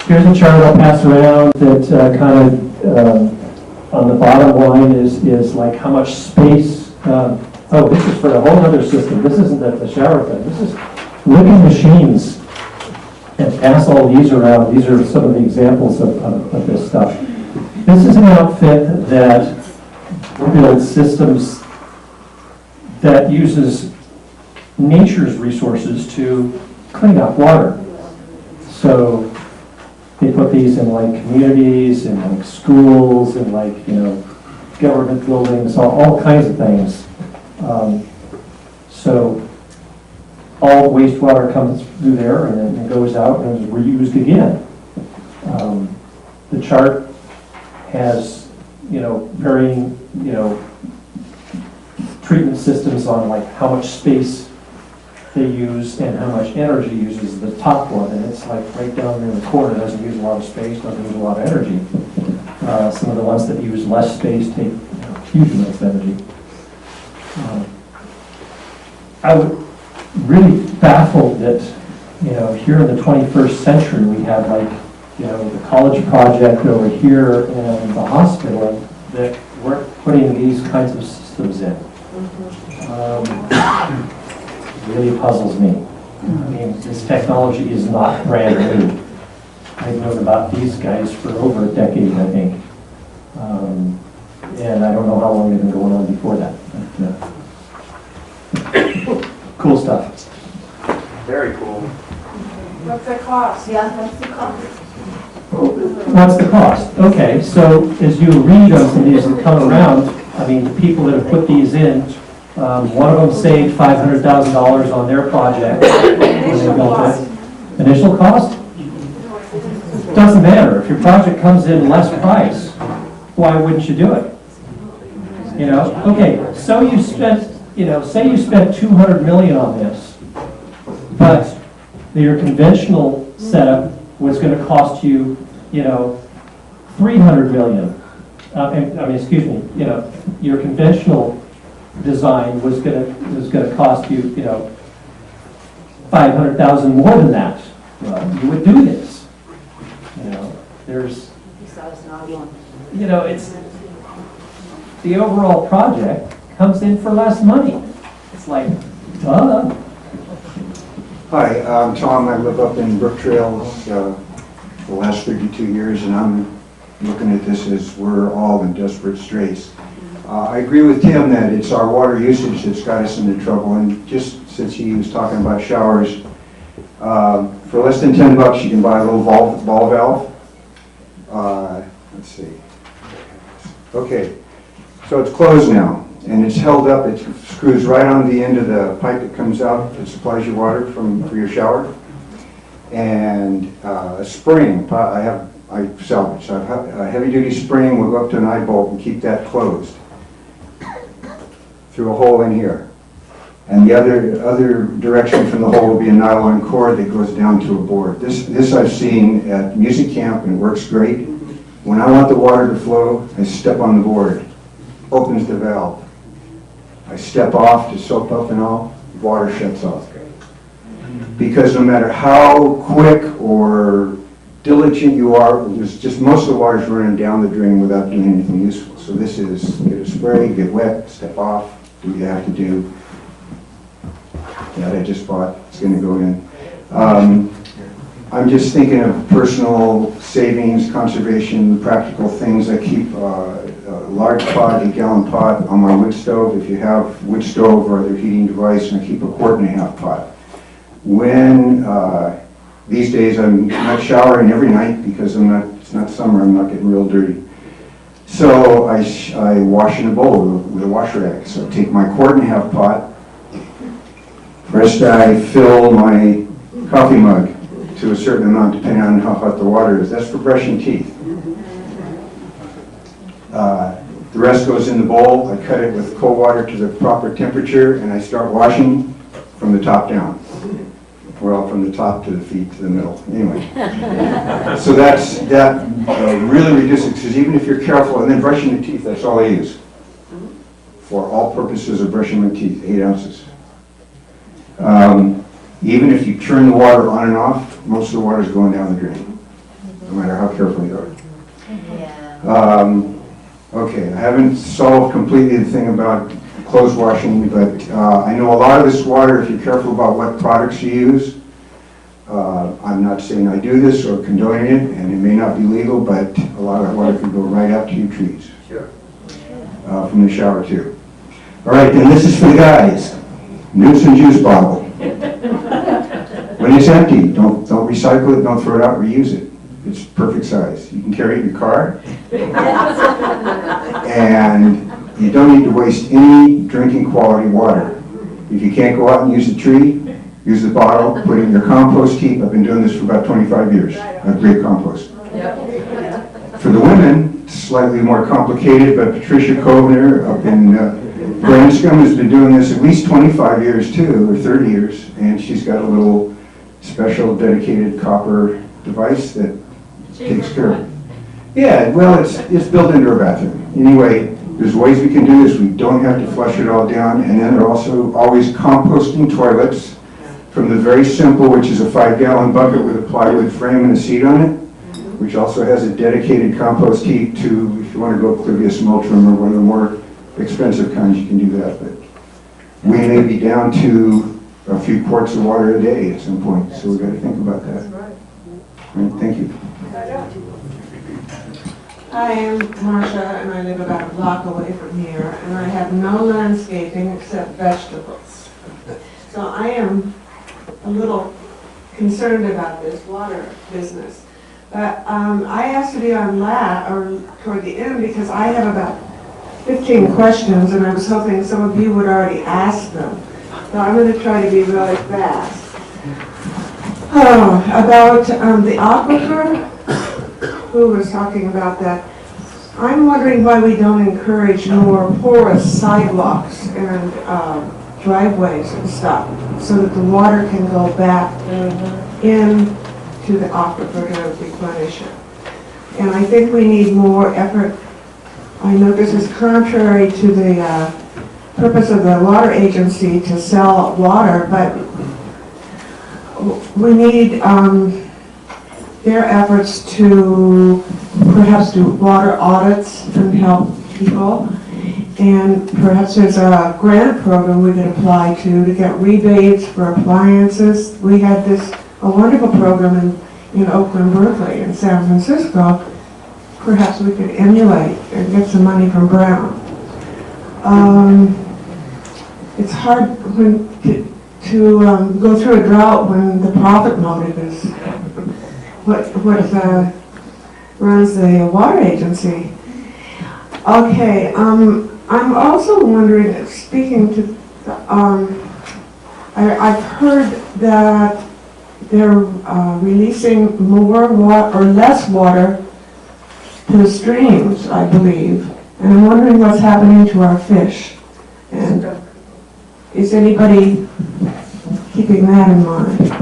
Here's a chart I'll pass around that kind of on the bottom line is like how much space. Oh, this is for a whole other system. This isn't the shower thing. This is living machines. And pass all these around. These are some of the examples of this stuff. This is an outfit that builds systems that uses nature's resources to clean up water. So they put these in like communities and like schools and like, government buildings, all kinds of things. So all wastewater comes through there and then it goes out and is reused again. The chart has, varying, treatment systems on like how much space they use and how much energy uses the top one, and it's like right down in the corner. Doesn't use a lot of space, doesn't use a lot of energy. Some of the ones that use less space take huge amounts of energy. I would really baffled that here in the 21st century we have like the college project over here and the hospital that weren't putting these kinds of systems in. Really puzzles me. I mean, this technology is not brand new. I've known about these guys for over a decade, I think. And I don't know how long they've been going on before that. But, cool stuff. Very cool. What's the cost? Yeah, what's the cost? What's the cost? Okay, so as you read on some of these that come around, I mean, the people that have put these in, one of them saved $500,000 on their project when they built it. Initial cost? Doesn't matter. If your project comes in less price, why wouldn't you do it? Okay, so you spent, say you spent $200 million on this, but your conventional setup was going to cost you, $300 million. Your conventional design was going to cost you, $500,000 more than that. Well, you would do this. There's, it's the overall project comes in for less money. It's like, duh. Hi, I'm Tom. I live up in Brook Trails the last 32 years, and I'm looking at this as we're all in desperate straits. I agree with Tim that it's our water usage that's got us into trouble, and just since he was talking about showers, for less than $10 you can buy a little ball valve. Let's see. Okay, so it's closed now, and it's held up. It screws right on the end of the pipe that comes out that supplies your water for your shower. And a spring, I salvage. So a heavy-duty spring will go up to an eye bolt and keep that closed through a hole in here. And the other direction from the hole will be a nylon cord that goes down to a board. This I've seen at music camp and it works great. When I want the water to flow, I step on the board, opens the valve. I step off to soak up and all, water shuts off. Because no matter how quick or diligent you are, there's just most of the water's running down the drain without doing anything useful. So this is get a spray, get wet, step off, do what you have to do. That I just bought, it's going to go in. I'm just thinking of personal savings, conservation, practical things. I keep a large pot, 8-gallon pot on my wood stove. If you have wood stove or other heating device, and I keep a 1.5 quart pot. When these days I'm not showering every night because it's not summer, I'm not getting real dirty. So I wash in a bowl with a wash rag. So I take my 1.5 quart pot. First I fill my coffee mug to a certain amount depending on how hot the water is. That's for brushing teeth. The rest goes in the bowl. I cut it with cold water to the proper temperature and I start washing from the top down. Well, from the top to the feet to the middle. Anyway. So that really reduces, because even if you're careful, and then brushing the teeth, that's all I use. For all purposes of brushing my teeth, 8 ounces. Even if you turn the water on and off, most of the water is going down the drain, no matter how careful you are. Okay, I haven't solved completely the thing about clothes washing, but I know a lot of this water, if you're careful about what products you use, I'm not saying I do this or condoning it, and it may not be legal, but a lot of water can go right out to your trees. Sure. From the shower too. All right, then this is for the guys. Newton juice bottle. When it's empty, don't recycle it, don't throw it out, reuse it. It's perfect size. You can carry it in your car. And you don't need to waste any drinking quality water. If you can't go out and use the tree, use the bottle, put it in your compost heap. I've been doing this for about 25 years. I have great compost. For the women, it's slightly more complicated, but Patricia Kovner up in Branscombe has been doing this at least 25 years too, or 30 years, and she's got a little special dedicated copper device that takes care of it. Yeah, well, it's built into her bathroom. Anyway, there's ways we can do this. We don't have to flush it all down, and then there are also always composting toilets from the very simple, which is a 5-gallon bucket with a plywood frame and a seat on it, which also has a dedicated compost heap to, if you want to go Clivius multrum or one of the more expensive kinds, you can do that. But we may be down to a few quarts of water a day at some point, so we've got to think about that. Right, thank you. I am Marcia, and I live about a block away from here, and I have no landscaping except vegetables. So I am a little concerned about this water business. But I asked to be on toward the end because I have about 15 questions, and I was hoping some of you would already ask them. So I'm going to try to be really fast. About the aquifer, who was talking about that. I'm wondering why we don't encourage more porous sidewalks and driveways and stuff, so that the water can go back into the aquifer to replenish it. And I think we need more effort. I know this is contrary to the purpose of the water agency to sell water, but we need their efforts to perhaps do water audits and help people. And perhaps there's a grant program we could apply to get rebates for appliances. We had a wonderful program in Oakland, Berkeley, and San Francisco. Perhaps we could emulate and get some money from Brown. It's hard to go through a drought when the profit motive is what runs the water agency. Okay, I'm also wondering, speaking to, I've heard that they're releasing more water or less water to the streams, I believe, and I'm wondering what's happening to our fish. And Is anybody keeping that in mind?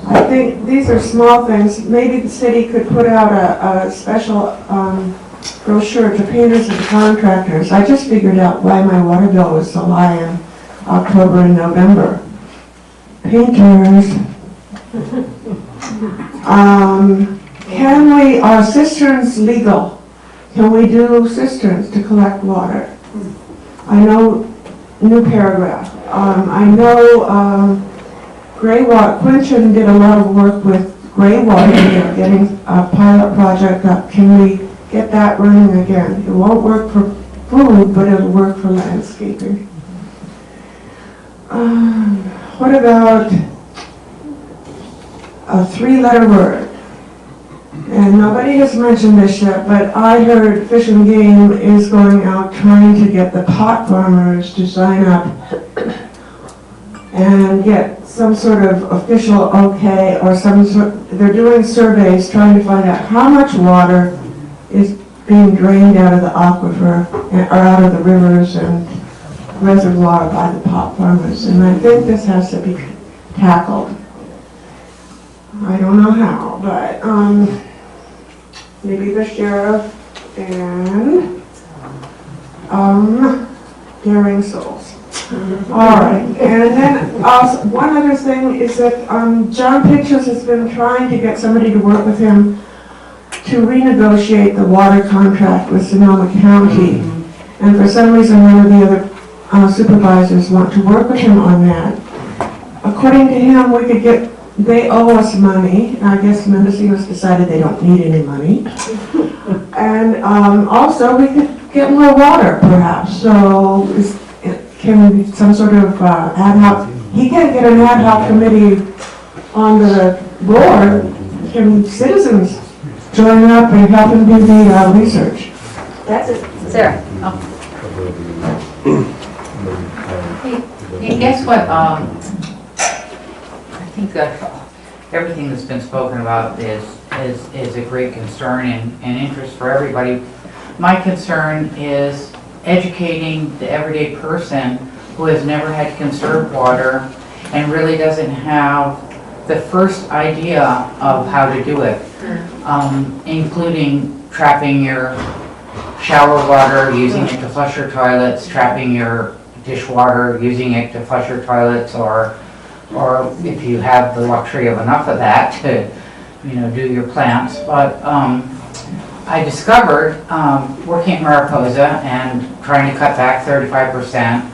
I think these are small things. Maybe the city could put out a special brochure to painters and contractors. I just figured out why my water bill was so high in October and November. Painters. Can we, are cisterns legal? Can we do cisterns to collect water? I know, new paragraph. I know gray water, Quinchen did a lot of work with gray water, they're getting a pilot project up. Can we get that running again? It won't work for food, but it'll work for landscaping. What about a three-letter word? And nobody has mentioned this yet, but I heard Fish and Game is going out trying to get the pot farmers to sign up and get some sort of official okay, or some sort, they're doing surveys trying to find out how much water is being drained out of the aquifer, or out of the rivers and reservoir by the pot farmers. And I think this has to be tackled. I don't know how, but maybe the sheriff and daring souls. All right, and then also, one other thing is that John Pictures has been trying to get somebody to work with him to renegotiate the water contract with Sonoma County, and for some reason none of the other supervisors want to work with him on that. According to him, we could get, they owe us money. I guess Mendocino's decided they don't need any money. And also we could get more water perhaps. So can some sort of ad hoc, he can't get an ad hoc committee on the board. Can citizens join up and help him do the research? That's it. Sarah. Hey, guess what? I think that everything that's been spoken about is a great concern and interest for everybody. My concern is educating the everyday person who has never had to conserve water and really doesn't have the first idea of how to do it, including trapping your shower water, using it to flush your toilets, trapping your dishwater, using it to flush your toilets, or if you have the luxury of enough of that to, do your plants. But I discovered, working at Mariposa and trying to cut back 35%,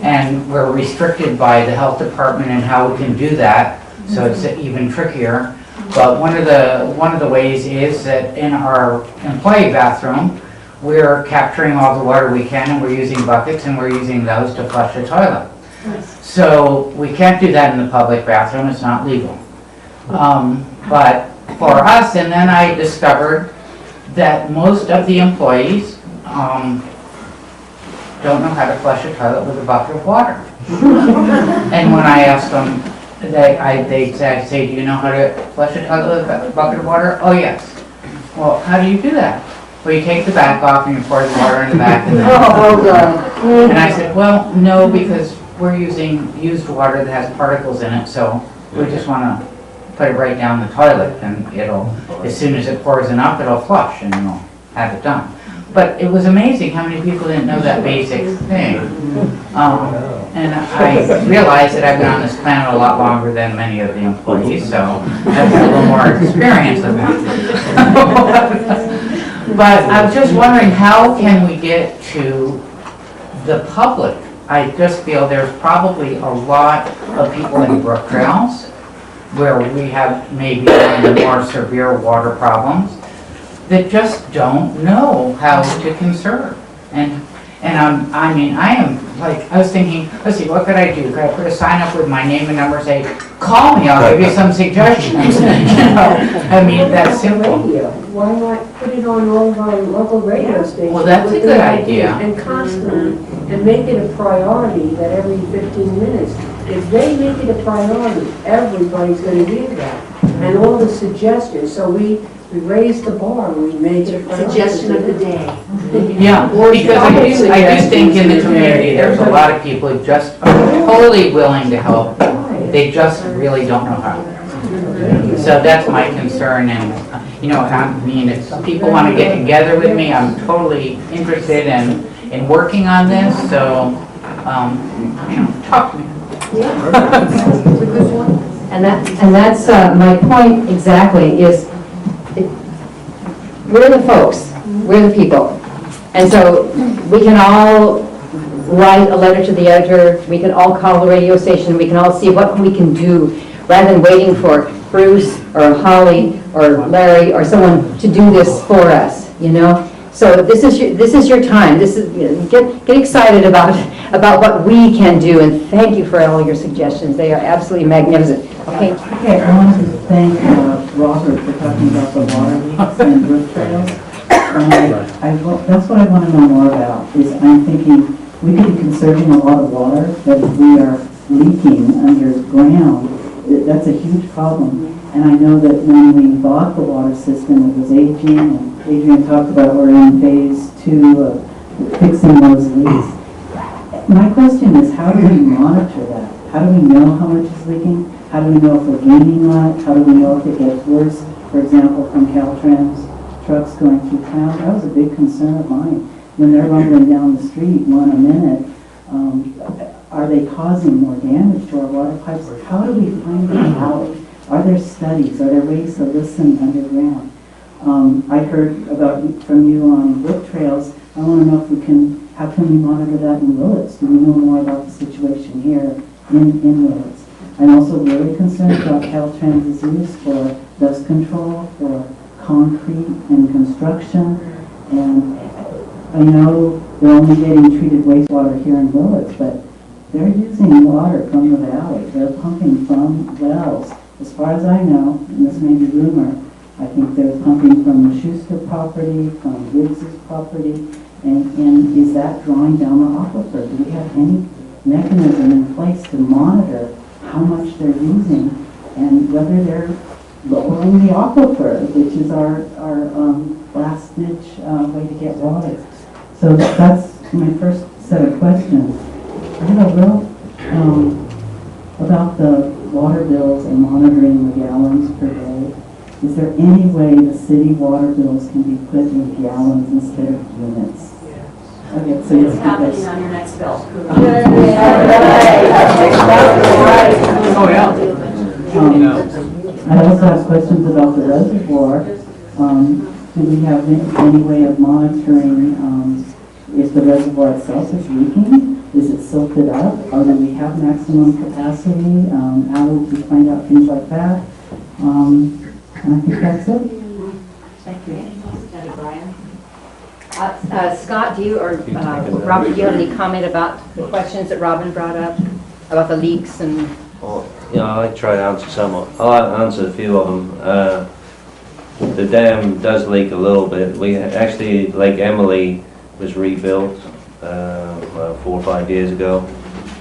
and we're restricted by the health department and how we can do that, so it's even trickier. But one of the ways is that in our employee bathroom, we're capturing all the water we can, and we're using buckets, and we're using those to flush the toilet. So we can't do that in the public bathroom, it's not legal. But for us, and then I discovered that most of the employees don't know how to flush a toilet with a bucket of water. And when I asked them, they say, do you know how to flush a toilet with a bucket of water? Oh yes. Well, how do you do that? Well, you take the back off and you pour the water in the back and then and I said, well, no, because we're using used water that has particles in it, so we just want to put it right down the toilet, and it'll, as soon as it pours enough, it'll flush and you'll have it done. But it was amazing how many people didn't know that basic thing. And I realized that I've been on this planet a lot longer than many of the employees, so I've got a little more experience with that. But I was just wondering, how can we get to the public? I just feel there's probably a lot of people in Brook Trails where we have maybe one of the more severe water problems that just don't know how to conserve. And I was thinking, let's see, what could I do? Could I put a sign up with my name and number, say, call me, I'll give you some suggestions. I mean, that's simple. Why not put it on all of our local radio stations? Well, that's a good idea. And constantly, and make it a priority that every 15 minutes. If they make it a priority, everybody's going to hear that. And all the suggestions. So we We raised the bar, we made it. Suggestion of the day. Yeah, because I do think in the community, there's a lot of people who just are totally willing to help. They just really don't know how. So that's my concern, and, you know, I mean, if people want to get together with me, I'm totally interested in working on this, so, you know, talk to me. And that's my point exactly, is we're the folks, we're the people. And so we can all write a letter to the editor, we can all call the radio station, we can all see what we can do, rather than waiting for Bruce or Holly or Larry or someone to do this for us, you know? So this is your time. This is, you know, get excited about what we can do, and thank you for all your suggestions. They are absolutely magnificent. Okay. Okay, I wanted to thank Robert for talking about the water leaks and roof trails. That's what I want to know more about. Is I'm thinking we could be conserving a lot of water, but if we are leaking underground, that's a huge problem. And I know that when we bought the water system, it was aging, and Adrian talked about we're in phase 2 of fixing those leaks. My question is, how do we monitor that? How do we know how much is leaking? How do we know if we're gaining on it? How do we know if it gets worse? For example, from Caltrans trucks going through town, that was a big concern of mine. When they're rumbling down the street, one a minute, are they causing more damage to our water pipes? How do we find that out? Are there studies? Are there ways to listen underground? I heard from you on brook trails. I want to know if we can, how can we monitor that in Willits? Do we know more about the situation here in Willits? I'm also really concerned about Caltrans' use for dust control, for concrete and construction. And I know they're only getting treated wastewater here in Willits, but they're using water from the valley. They're pumping from wells. As far as I know, and this may be rumor, I think they're pumping from the Schuster property, from Riggs's property, and is that drawing down the aquifer? Do we have any mechanism in place to monitor how much they're using and whether they're lowering the aquifer, which is our last ditch way to get water? So that's my first set of questions. I have a little about the water bills and monitoring the gallons per day. Is there any way the city water bills can be put in gallons instead of units? Okay, so It's happening on your next bill. Oh, yeah. I also have questions about the reservoir. Do we have any way of monitoring if the reservoir itself is leaking? Is it silted up? Or do we have maximum capacity? How do we find out things like that? And I think that's it. Thank you. Scott, do you or Robert, do you have any comment about the questions that Robin brought up about the leaks and? Well, yeah, I try to answer some. I'll answer a few of them. The dam does leak a little bit. We actually, Lake Emily was rebuilt 4 or 5 years ago,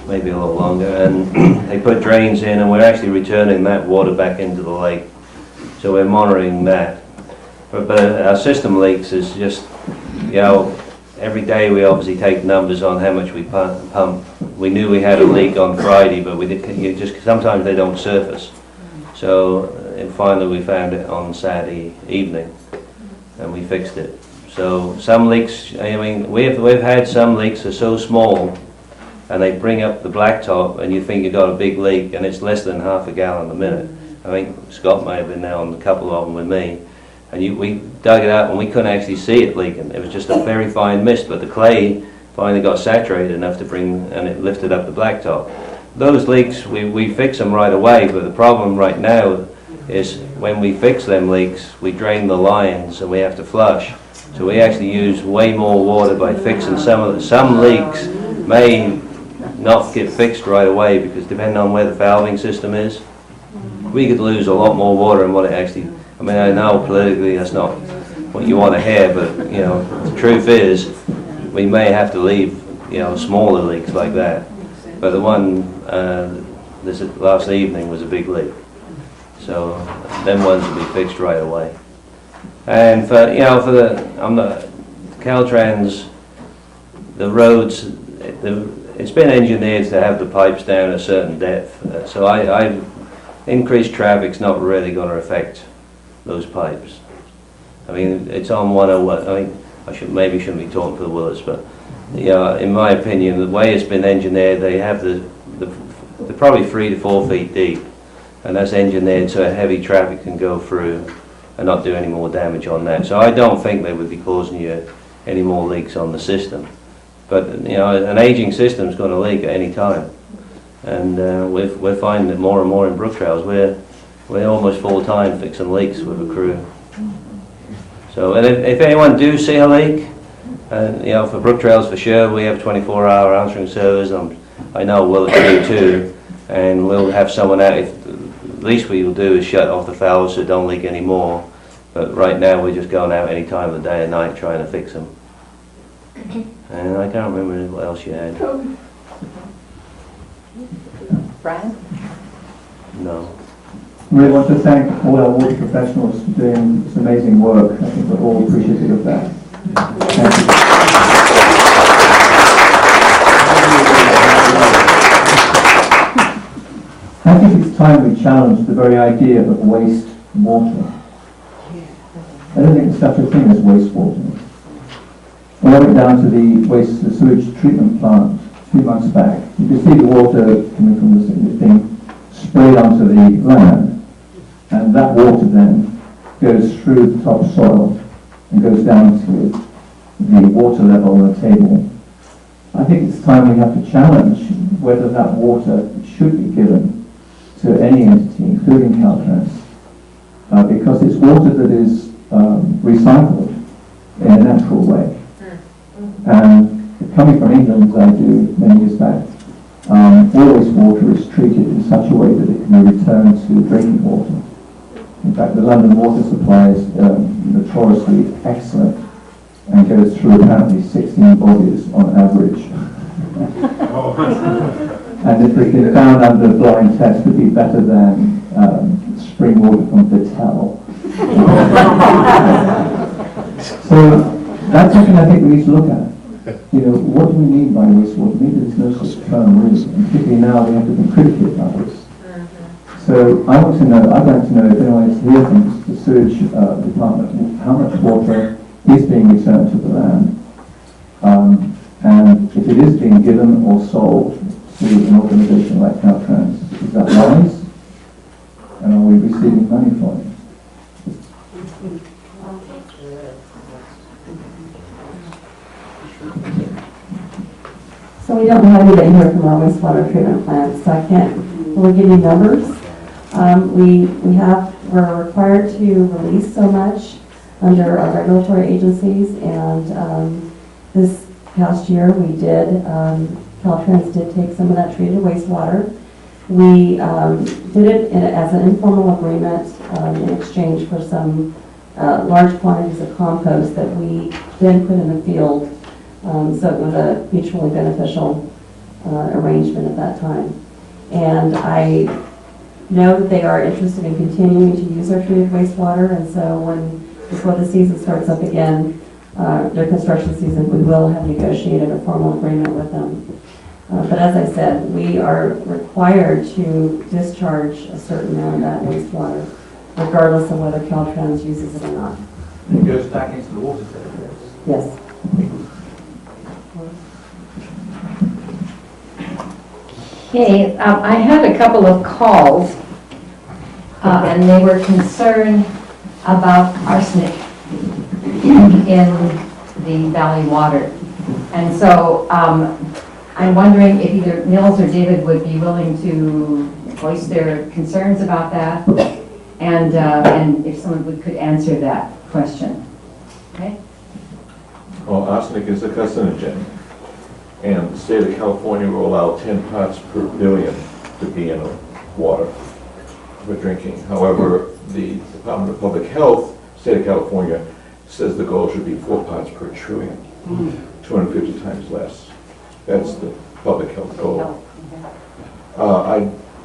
maybe a little longer, and they put drains in, and we're actually returning that water back into the lake. So we're monitoring that. But our system leaks is just, you know, every day we obviously take numbers on how much we pump. We knew we had a leak on Friday, but we did, just sometimes they don't surface. So and finally we found it on Saturday evening, and we fixed it. So some leaks, I mean, we've had some leaks that are so small, and they bring up the blacktop, and you think you've got a big leak, and it's less than half a gallon a minute. I think Scott may have been there on a couple of them with me. And we dug it out and we couldn't actually see it leaking. It was just a very fine mist, but the clay finally got saturated enough to bring, and it lifted up the blacktop. Those leaks, we fix them right away, but the problem right now is when we fix them leaks, we drain the lines and we have to flush. So we actually use way more water by fixing some leaks may not get fixed right away, because depending on where the valving system is, we could lose a lot more water than what it actually, I mean, I know politically that's not what you want to hear, but you know, the truth is we may have to leave, you know, smaller leaks like that. But the one this last evening was a big leak. So them ones will be fixed right away. And for, you know, for the Caltrans, the roads, it's been engineered to have the pipes down a certain depth. So increased traffic's not really going to affect those pipes. I mean, it's on 101. I mean, maybe shouldn't be talking for the Willits, but you know, in my opinion, the way it's been engineered, they have they're probably 3 to 4 feet deep, and that's engineered so heavy traffic can go through and not do any more damage on that. So I don't think they would be causing you any more leaks on the system. But you know, an aging system is going to leak at any time, and we're finding it more and more in Brook Trails. We're almost full time fixing leaks with a crew. So, and if anyone do see a leak, you know, for Brook Trails for sure, we have 24-hour answering service. I know Willits do too, and we'll have someone out. The least we will do is shut off the valves so it don't leak anymore. But right now we're just going out any time of the day and night trying to fix them. And I can't remember what else you had. Brian? No. I really want to thank all our water professionals for doing this amazing work. I think we're all appreciative of that. Thank you. I think it's time we challenge the very idea of waste water. I don't think there's such a thing as wastewater. I went down to the sewage treatment plant 2 months back. You can see the water coming from the thing sprayed onto the land, and that water then goes through the topsoil and goes down to the water level on the table. I think it's time we have to challenge whether that water should be given to any entity, including Caltrans, because it's water that is recycled in a natural way. And coming from England, as I do many years back, all wastewater is treated in such a way that it can be returned to drinking water. In fact, the London water supply is notoriously excellent and goes through apparently 16 bodies on average. And if we can found under blind test to be better than spring water from Vittel. So that's something I think we need to look at. You know, what do we mean by wastewater? Maybe there's no such term really, and particularly now we have to be critical about this. So I want to know, I'd like to know if anyone is here from the sewage department, how much water is being returned to the land, and if it is being given or sold to an organisation like Caltrans, is that wise? And are we receiving money for it? So we don't have anybody here from our wastewater treatment plant, so I can't really give you numbers. We're required to release so much under our regulatory agencies, and this past year we did, Caltrans did take some of that treated wastewater. We did it as an informal agreement in exchange for some large quantities of compost that we then put in the field. So it was a mutually beneficial arrangement at that time. And I know that they are interested in continuing to use our treated wastewater, and so before the season starts up again, their construction season, we will have negotiated a formal agreement with them. But as I said, we are required to discharge a certain amount of that wastewater, regardless of whether Caltrans uses it or not. It goes back into the water table. Yes. Okay, I had a couple of calls, and they were concerned about arsenic in the valley water. And so I'm wondering if either Nils or David would be willing to voice their concerns about that, and if someone could answer that question. Okay? Well, arsenic is a carcinogen, and the state of California will allow 10 parts per billion to be in water for drinking. However, the Department of Public Health, state of California, says the goal should be 4 parts per trillion, 250 times less. That's the public health goal.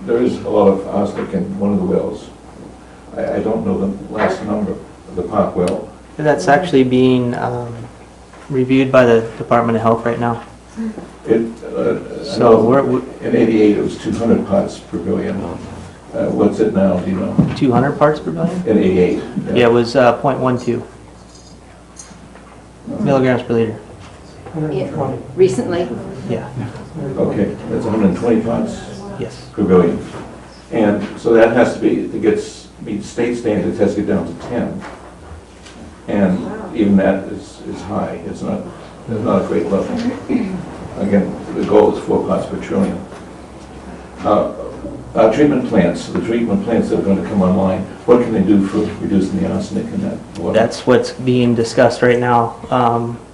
There is a lot of arsenic in one of the wells. I don't know the last number of the Park well, That's actually being reviewed by the Department of Health right now. So in '88, it was 200 parts per billion. What's it now, do you know? 200 parts per billion? In '88? Yeah, it was 0.12 milligrams per liter. Recently? Yeah. Okay, that's 120 parts? Yes. Per billion. And so that has to be, meet state standards, has to get down to 10. And even that is high. It's not a great level. Again, the goal is 4 parts per trillion. Treatment plants, the treatment plants that are going to come online, what can they do for reducing the arsenic in that water? That's what's being discussed right now,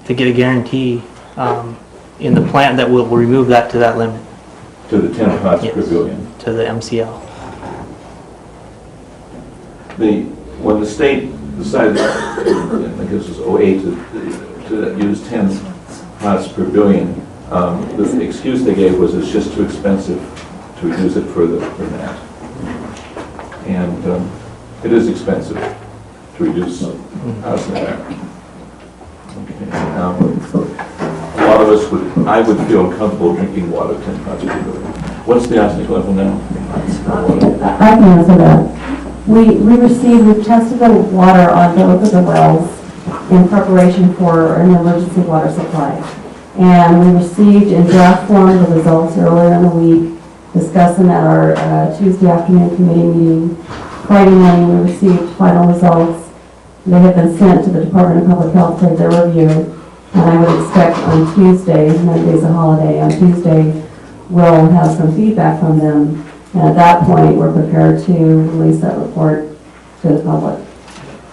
to get a guarantee in the plant that will remove that to that limit. To the 10 parts per billion? To the MCL. When the state decided, I guess it was '08, to use 10 parts per billion, the excuse they gave was it's just too expensive to reduce it further than that. And it is expensive to reduce arsenic. Okay. A lot of us I would feel comfortable drinking water 10 parts per billion. What's the arsenic level now? I can answer that. We've tested the water on both of the wells in preparation for an emergency water supply. And we received in draft form the results earlier in the week, discussed them at our Tuesday afternoon committee meeting. Friday morning we received final results. They have been sent to the Department of Public Health for their review. And I would expect on Tuesday, Monday's a holiday, on Tuesday we'll have some feedback from them. And at that point, we're prepared to release that report to the public.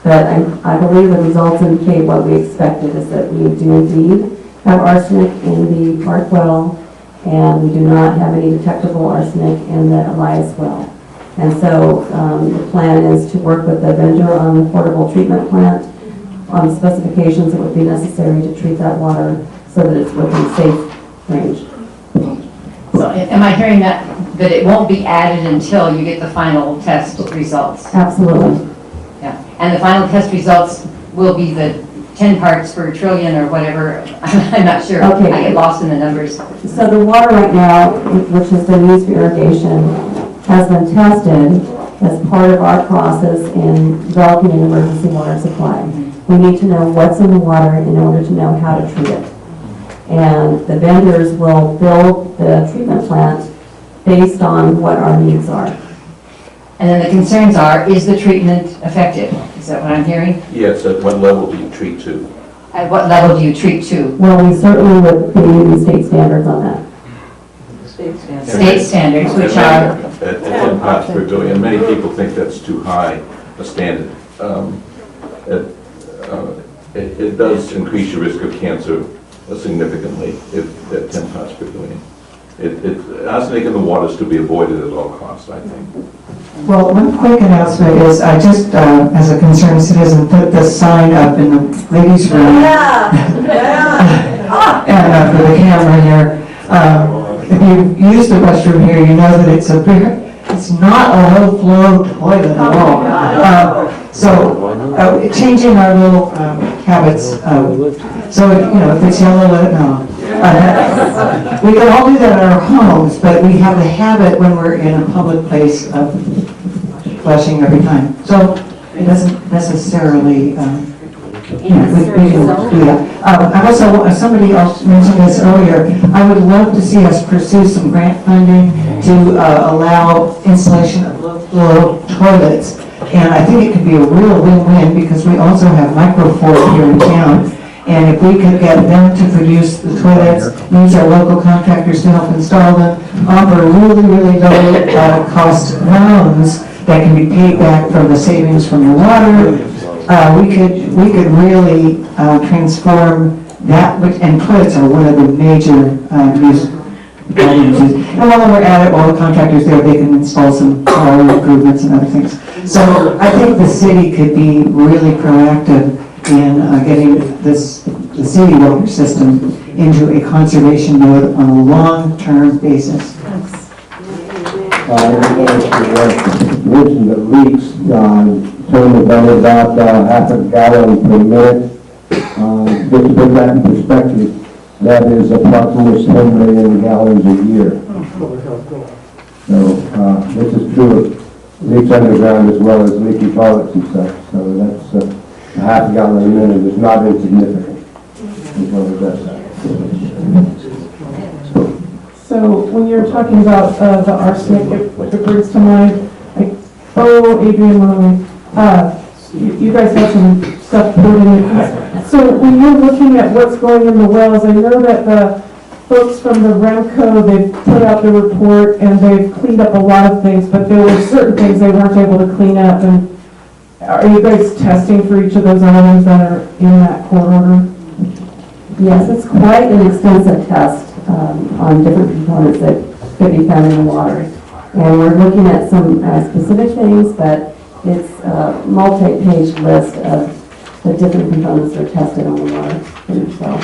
But I believe the results indicate what we expected, is that we do indeed have arsenic in the Park well, and we do not have any detectable arsenic in the Elias well. And so the plan is to work with the vendor on the portable treatment plant on the specifications that would be necessary to treat that water so that it's within safe range. So am I hearing that it won't be added until you get the final test results? Absolutely. Yeah, and the final test results will be the 10 parts per trillion or whatever. I'm not sure. Okay. I get lost in the numbers. So the water right now, which has been used for irrigation, has been tested as part of our process in developing an emergency water supply. We need to know what's in the water in order to know how to treat it. And the vendors will build the treatment plant based on what our needs are. And then the concerns are, is the treatment effective? Is that what I'm hearing? Yes, at what level do you treat to? At what level do you treat to? Well, we certainly would be using state standards on that. State standards, which are? At 10 parts per billion. Many people think that's too high a standard. It does increase your risk of cancer significantly if at 10 parts per billion. Arsenic in the water is to be avoided at all costs, I think. Well, one quick announcement is I just, as a concerned citizen, put the sign up in the ladies' room. And for the camera here. If you use the restroom here, you know that it's not a low-flow toilet at all. So changing our little habits. So, if it's yellow, let it know. We can all do that in our homes, but we have the habit when we're in a public place of flushing every time. So it doesn't necessarily, we can do that. I also, somebody else mentioned this earlier, I would love to see us pursue some grant funding to allow installation of low-flow toilets. And I think it could be a real win-win because we also have Microfor here in town. And if we could get them to produce the toilets, use our local contractors to help install them, offer really low cost loans that can be paid back from the savings from the water, we could really transform that. And toilets are one of the major use. And while we're at it, while the contractors there, they can install some power improvements and other things. So I think the city could be really proactive in getting the city water system into a conservation mode on a long-term basis. Mentioned the leaks, told me that about half a gallon per minute. Just to put that in perspective, that is approximately 10 million gallons a year. So this is true of leaks underground as well as leaky toilets and stuff. So that's a half a gallon a minute is not insignificant. As well as that. So when you're talking about the arsenic, it brings to mind, like, Adrian, you guys have some stuff put in it. So when you're looking at what's going in the wells, I know that the folks from the Remco, they've put out the report and they've cleaned up a lot of things, but there were certain things they weren't able to clean up. And are you guys testing for each of those items that are in that court order? Yes, it's quite an extensive test on different components that could be found in the water. And we're looking at some specific things, but it's a multi-page list of the different components that are tested on the water. So,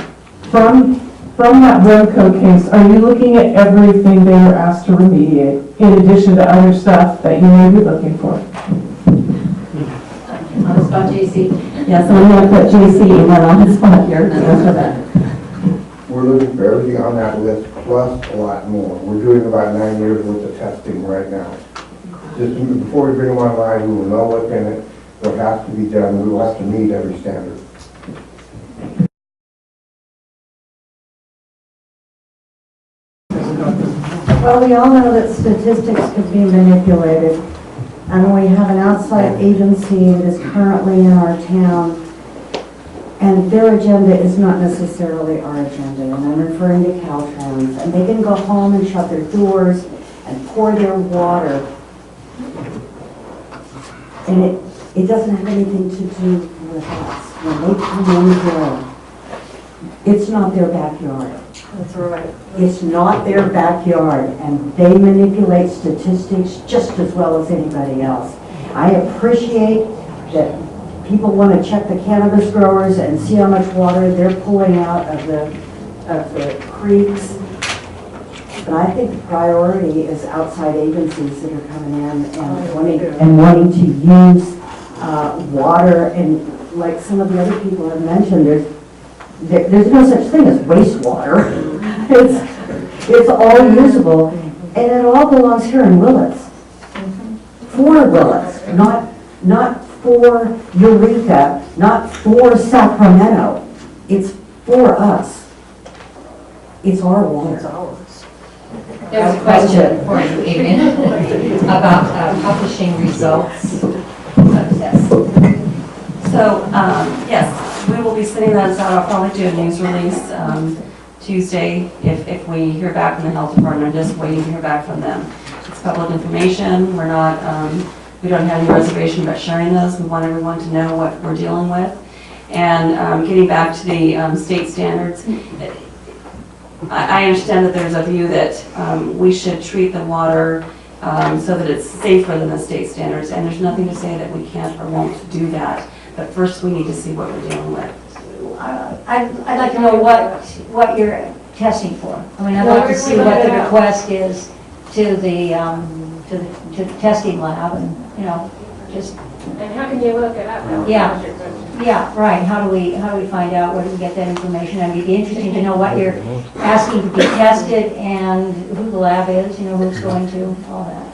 From that Remco case, are you looking at everything they were asked to remediate, in addition to other stuff that you may be looking for? On the spot, JC. Yes, I'm going to put JC right on the spot here to answer that. We're looking for everything on that list, plus a lot more. We're doing about 9 years worth of testing right now. Just before we bring them online, we will know what's in it, what has to be done, we will have to meet every standard. Well, we all know that statistics could be manipulated, and we have an outside agency that is currently in our town, and their agenda is not necessarily our agenda, and I'm referring to Caltrans, and they can go home and shut their doors and pour their water, and it doesn't have anything to do with us. When they come in here, it's not their backyard. That's right. It's not their backyard, and they manipulate statistics just as well as anybody else. I appreciate that people want to check the cannabis growers and see how much water they're pulling out of the creeks, but I think the priority is outside agencies that are coming in and wanting to use water, and like some of the other people have mentioned, there's no such thing as wastewater. It's all usable, and it all belongs here in Willits. For Willits, not for Eureka, not for Sacramento. It's for us. It's our water. It's ours. There's a question for you, Adrian, about publishing results of tests. So, yes, we will be sending those out. I'll probably do a news release Tuesday if we hear back from the health department. I'm just waiting to hear back from them. It's public information. We're not, we don't have any reservation about sharing those. We want everyone to know what we're dealing with. And getting back to the state standards, I understand that there's a view that we should treat the water so that it's safer than the state standards. And there's nothing to say that we can't or won't do that. But first, we need to see what we're dealing with. I'd like to know what you're testing for. I mean, I'd like to see what the request is to the testing lab, and just. And how can you look it up? Yeah, right. How do we find out where to get that information? I mean, it'd be interesting to know what you're asking to be tested and who the lab is. Who's going to all that.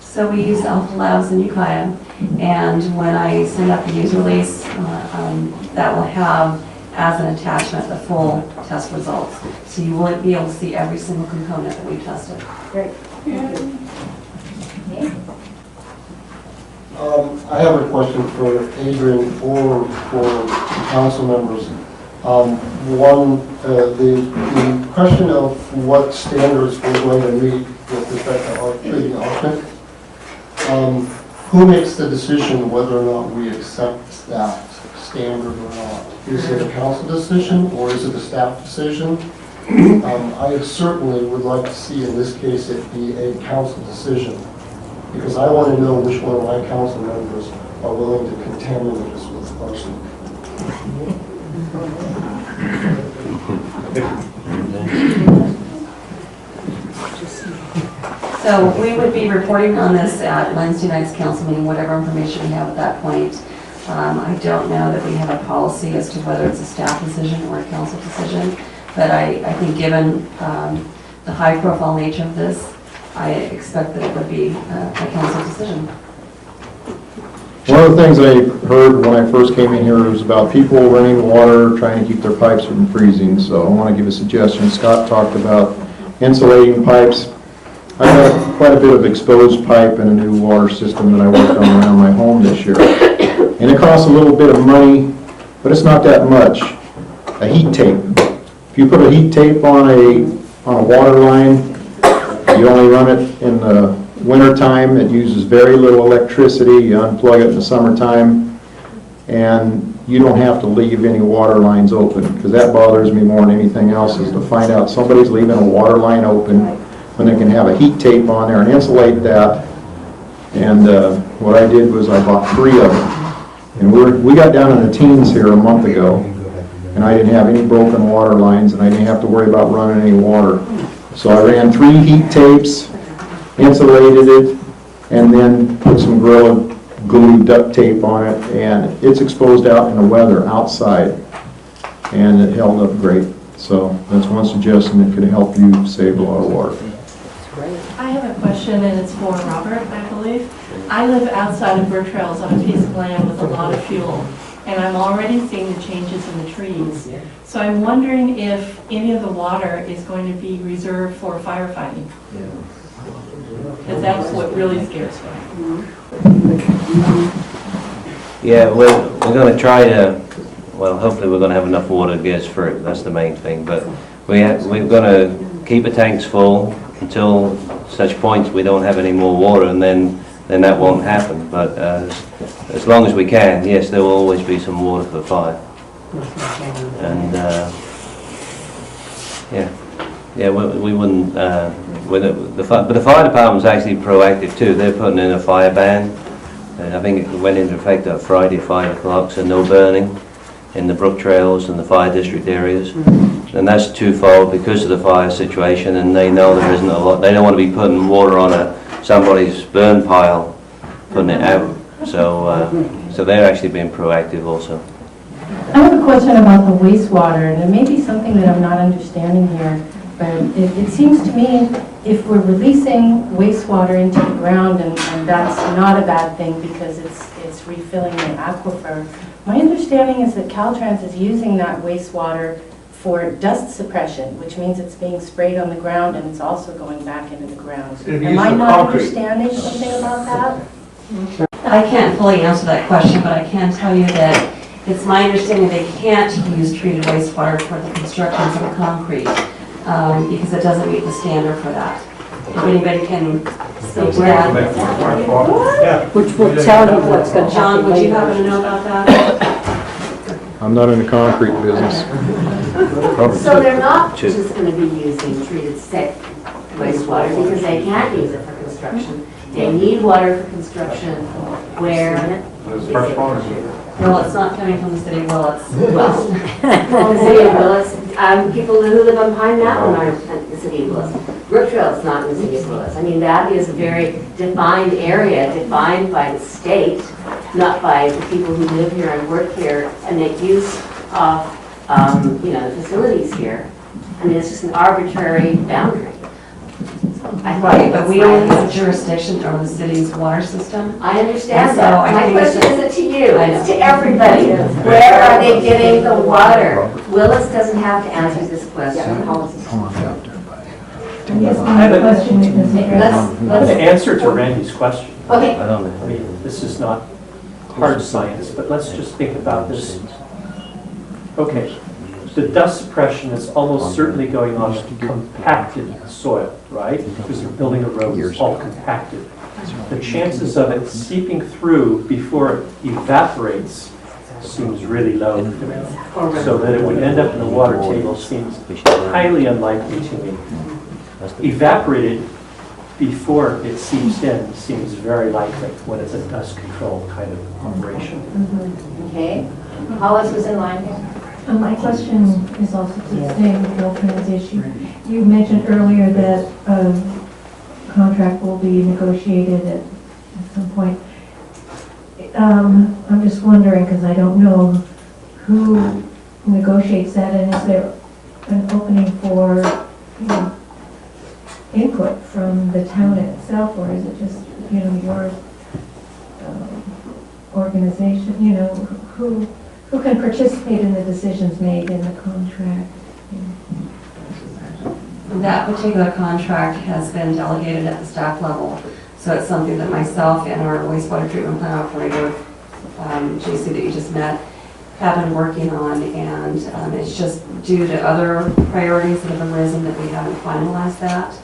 So we use Alpha Labs in Ukiah, and when I send out the news release, that will have as an attachment the full test results. So you will be able to see every single component that we've tested. Great. I have a question for Adrian or for council members. One, the question of what standards we're going to meet with respect to treating arsenic. Who makes the decision whether or not we accept that standard or not? Is it a council decision or is it a staff decision? I certainly would like to see in this case it be a council decision, because I want to know which one of my council members are willing to contaminate us with arsenic. So So we would be reporting on this at Wednesday night's council meeting, whatever information we have at that point. I don't know that we have a policy as to whether it's a staff decision or a council decision, but I think given the high profile nature of this, I expect that it would be a council decision. One of the things I heard when I first came in here was about people running water, trying to keep their pipes from freezing, so I want to give a suggestion. Scott talked about insulating pipes. I've got quite a bit of exposed pipe and a new water system that I worked on around my home this year. And it costs a little bit of money, but it's not that much. A heat tape. If you put a heat tape on a water line, you only run it in the winter time. It uses very little electricity. You unplug it in the summertime, and you don't have to leave any water lines open, because that bothers me more than anything else, is to find out somebody's leaving a water line open when they can have a heat tape on there and insulate that. And what I did was I bought 3 of them. And we got down in the teens here a month ago, and I didn't have any broken water lines, and I didn't have to worry about running any water. So I ran 3 heat tapes, insulated it, and then put some Gorilla Glue duct tape on it, and it's exposed out in the weather outside, and it held up great. So that's one suggestion that could help you save a lot of water. I have a question, and it's for Robert, I believe. I live outside of Bird Trails on a piece of land with a lot of fuel, and I'm already seeing the changes in the trees. So I'm wondering if any of the water is going to be reserved for firefighting. Because that's what really scares me. Yeah, we're going to try to, well, hopefully we're going to have enough water to get us through. That's the main thing. But we're going to keep the tanks full until such points we don't have any more water, and then that won't happen. But as long as we can, yes, there will always be some water for the fire. And we wouldn't. But the fire department's actually proactive too. They're putting in a fire ban. I think it went into effect on Friday, 5 o'clock, so no burning in the brook trails and the fire district areas. And that's twofold because of the fire situation, and they know there isn't a lot. They don't want to be putting water on somebody's burn pile, putting it out. So they're actually being proactive also. I have a question about the wastewater, and it may be something that I'm not understanding here, but it seems to me if we're releasing wastewater into the ground, and that's not a bad thing because it's refilling the aquifer, my understanding is that Caltrans is using that wastewater for dust suppression, which means it's being sprayed on the ground and it's also going back into the ground. Am I not understanding something about that? I can't fully answer that question, but I can tell you that it's my understanding they can't use treated wastewater for the construction of concrete because it doesn't meet the standard for that. If anybody can speak to that. Which will tell you what's going to happen. John, would you happen to know about that? I'm not in the concrete business. So they're not just going to be using treated sick wastewater because they can't use it for construction. They need water for construction where... Well, it's not coming from the city of Willits. Well, the city of Willits, people who live on Pine Mountain are in the city of Willits. Brook Trail is not in the city of Willits. I mean, that is a very defined area, defined by the state, not by the people who live here and work here and make use of, the facilities here. I mean, it's just an arbitrary boundary. Right, but we don't have jurisdiction over the city's water system. I understand so that. My question isn't to you, it's to everybody. Where are they getting the water? Willits doesn't have to answer this question. I have a question. The answer to Randy's question. Okay. I mean, this is not hard science, but let's just think about this. Okay, the dust suppression is almost certainly going on compacted soil, right? Because they're building a road, it's all compacted. The chances of it seeping through before it evaporates seems really low to me. So that it would end up in the water table seems highly unlikely to me. Evaporated before it seeps in seems very likely when it's a dust control kind of operation. Okay. Hollis was in line here. My question is also to stay with the Caltrans issue. You mentioned earlier that contract will be negotiated at some point. I'm just wondering, because I don't know who negotiates that, and is there an opening for, you know, input from the town itself, or is it just, you know, your organization, you know, who can participate in the decisions made in the contract? That particular contract has been delegated at the staff level, so it's something that myself and our wastewater treatment plant operator, JC that you just met, have been working on, and it's just due to other priorities that have arisen that we haven't finalized that.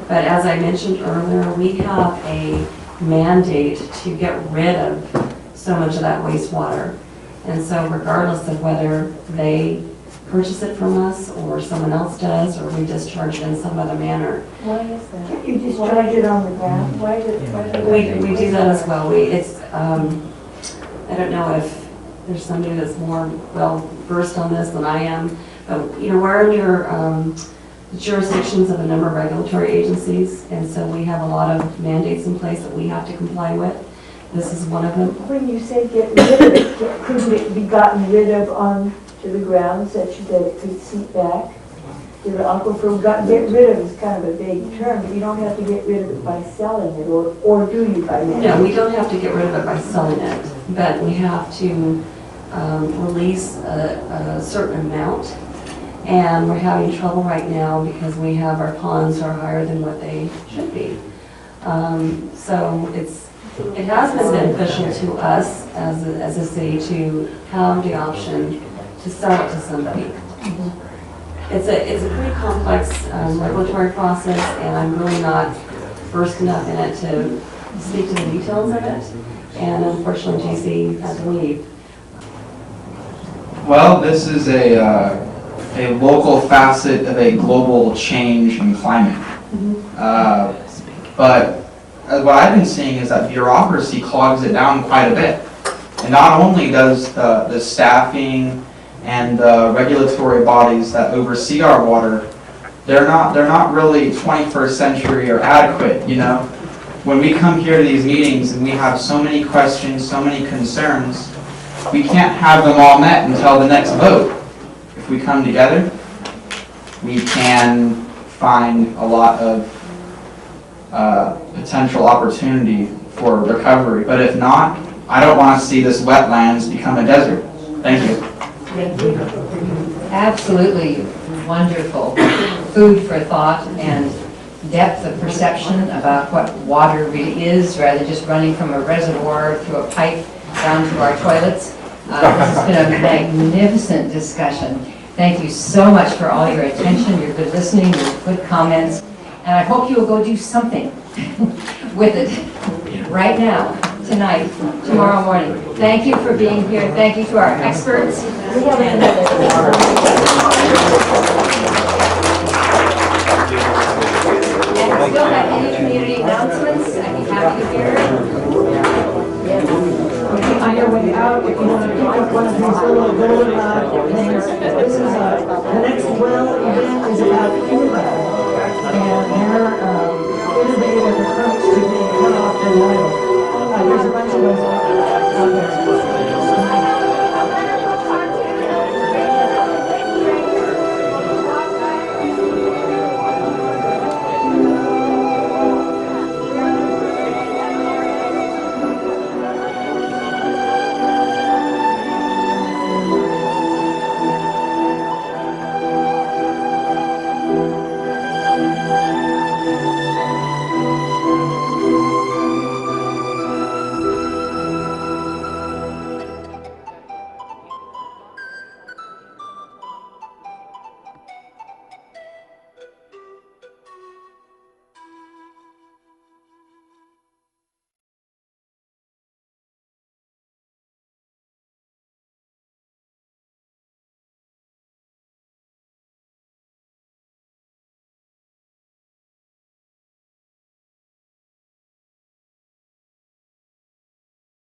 But as I mentioned earlier, we have a mandate to get rid of so much of that wastewater. And so regardless of whether they purchase it from us or someone else does, or we discharge it in some other manner. Why is that? You discharge it on the ground? Why is it? We do that as well. I don't know if there's somebody that's more well versed on this than I am, but you know, we're under jurisdictions of a number of regulatory agencies, and so we have a lot of mandates in place that we have to comply with. This is one of them. When you say get rid of it, couldn't it be gotten rid of onto the ground such that it could seep back to the aquifer? Get rid of is kind of a vague term, but you don't have to get rid of it by selling it, or do you by managing? No, we don't have to get rid of it by selling it, but we have to release a certain amount. And we're having trouble right now because we have our ponds are higher than what they should be. So it has been beneficial to us as a city to have the option to sell it to somebody. It's a pretty complex regulatory process, and I'm really not versed enough in it to speak to the details of it. And unfortunately, JC had to leave. Well, this is a local facet of a global change in climate. But what I've been seeing is that bureaucracy clogs it down quite a bit. And not only does the staffing and the regulatory bodies that oversee our water, they're not really 21st century or adequate, you know? When we come here to these meetings and we have so many questions, so many concerns, we can't have them all met until the next vote. If we come together, we can find a lot of potential opportunity for recovery. But if not, I don't want to see this wetlands become a desert. Thank you. Absolutely wonderful food for thought and depth of perception about what water really is, rather than just running from a reservoir through a pipe down to our toilets. This has been a magnificent discussion. Thank you so much for all your attention, your good listening, your good comments, and I hope you will go do something with it right now, tonight, tomorrow morning. Thank you for being here. Thank you to our experts. We have and still have any community announcements, I'd be happy to hear. On your way out, if you want to pick up one of these little things, this is the next well event is about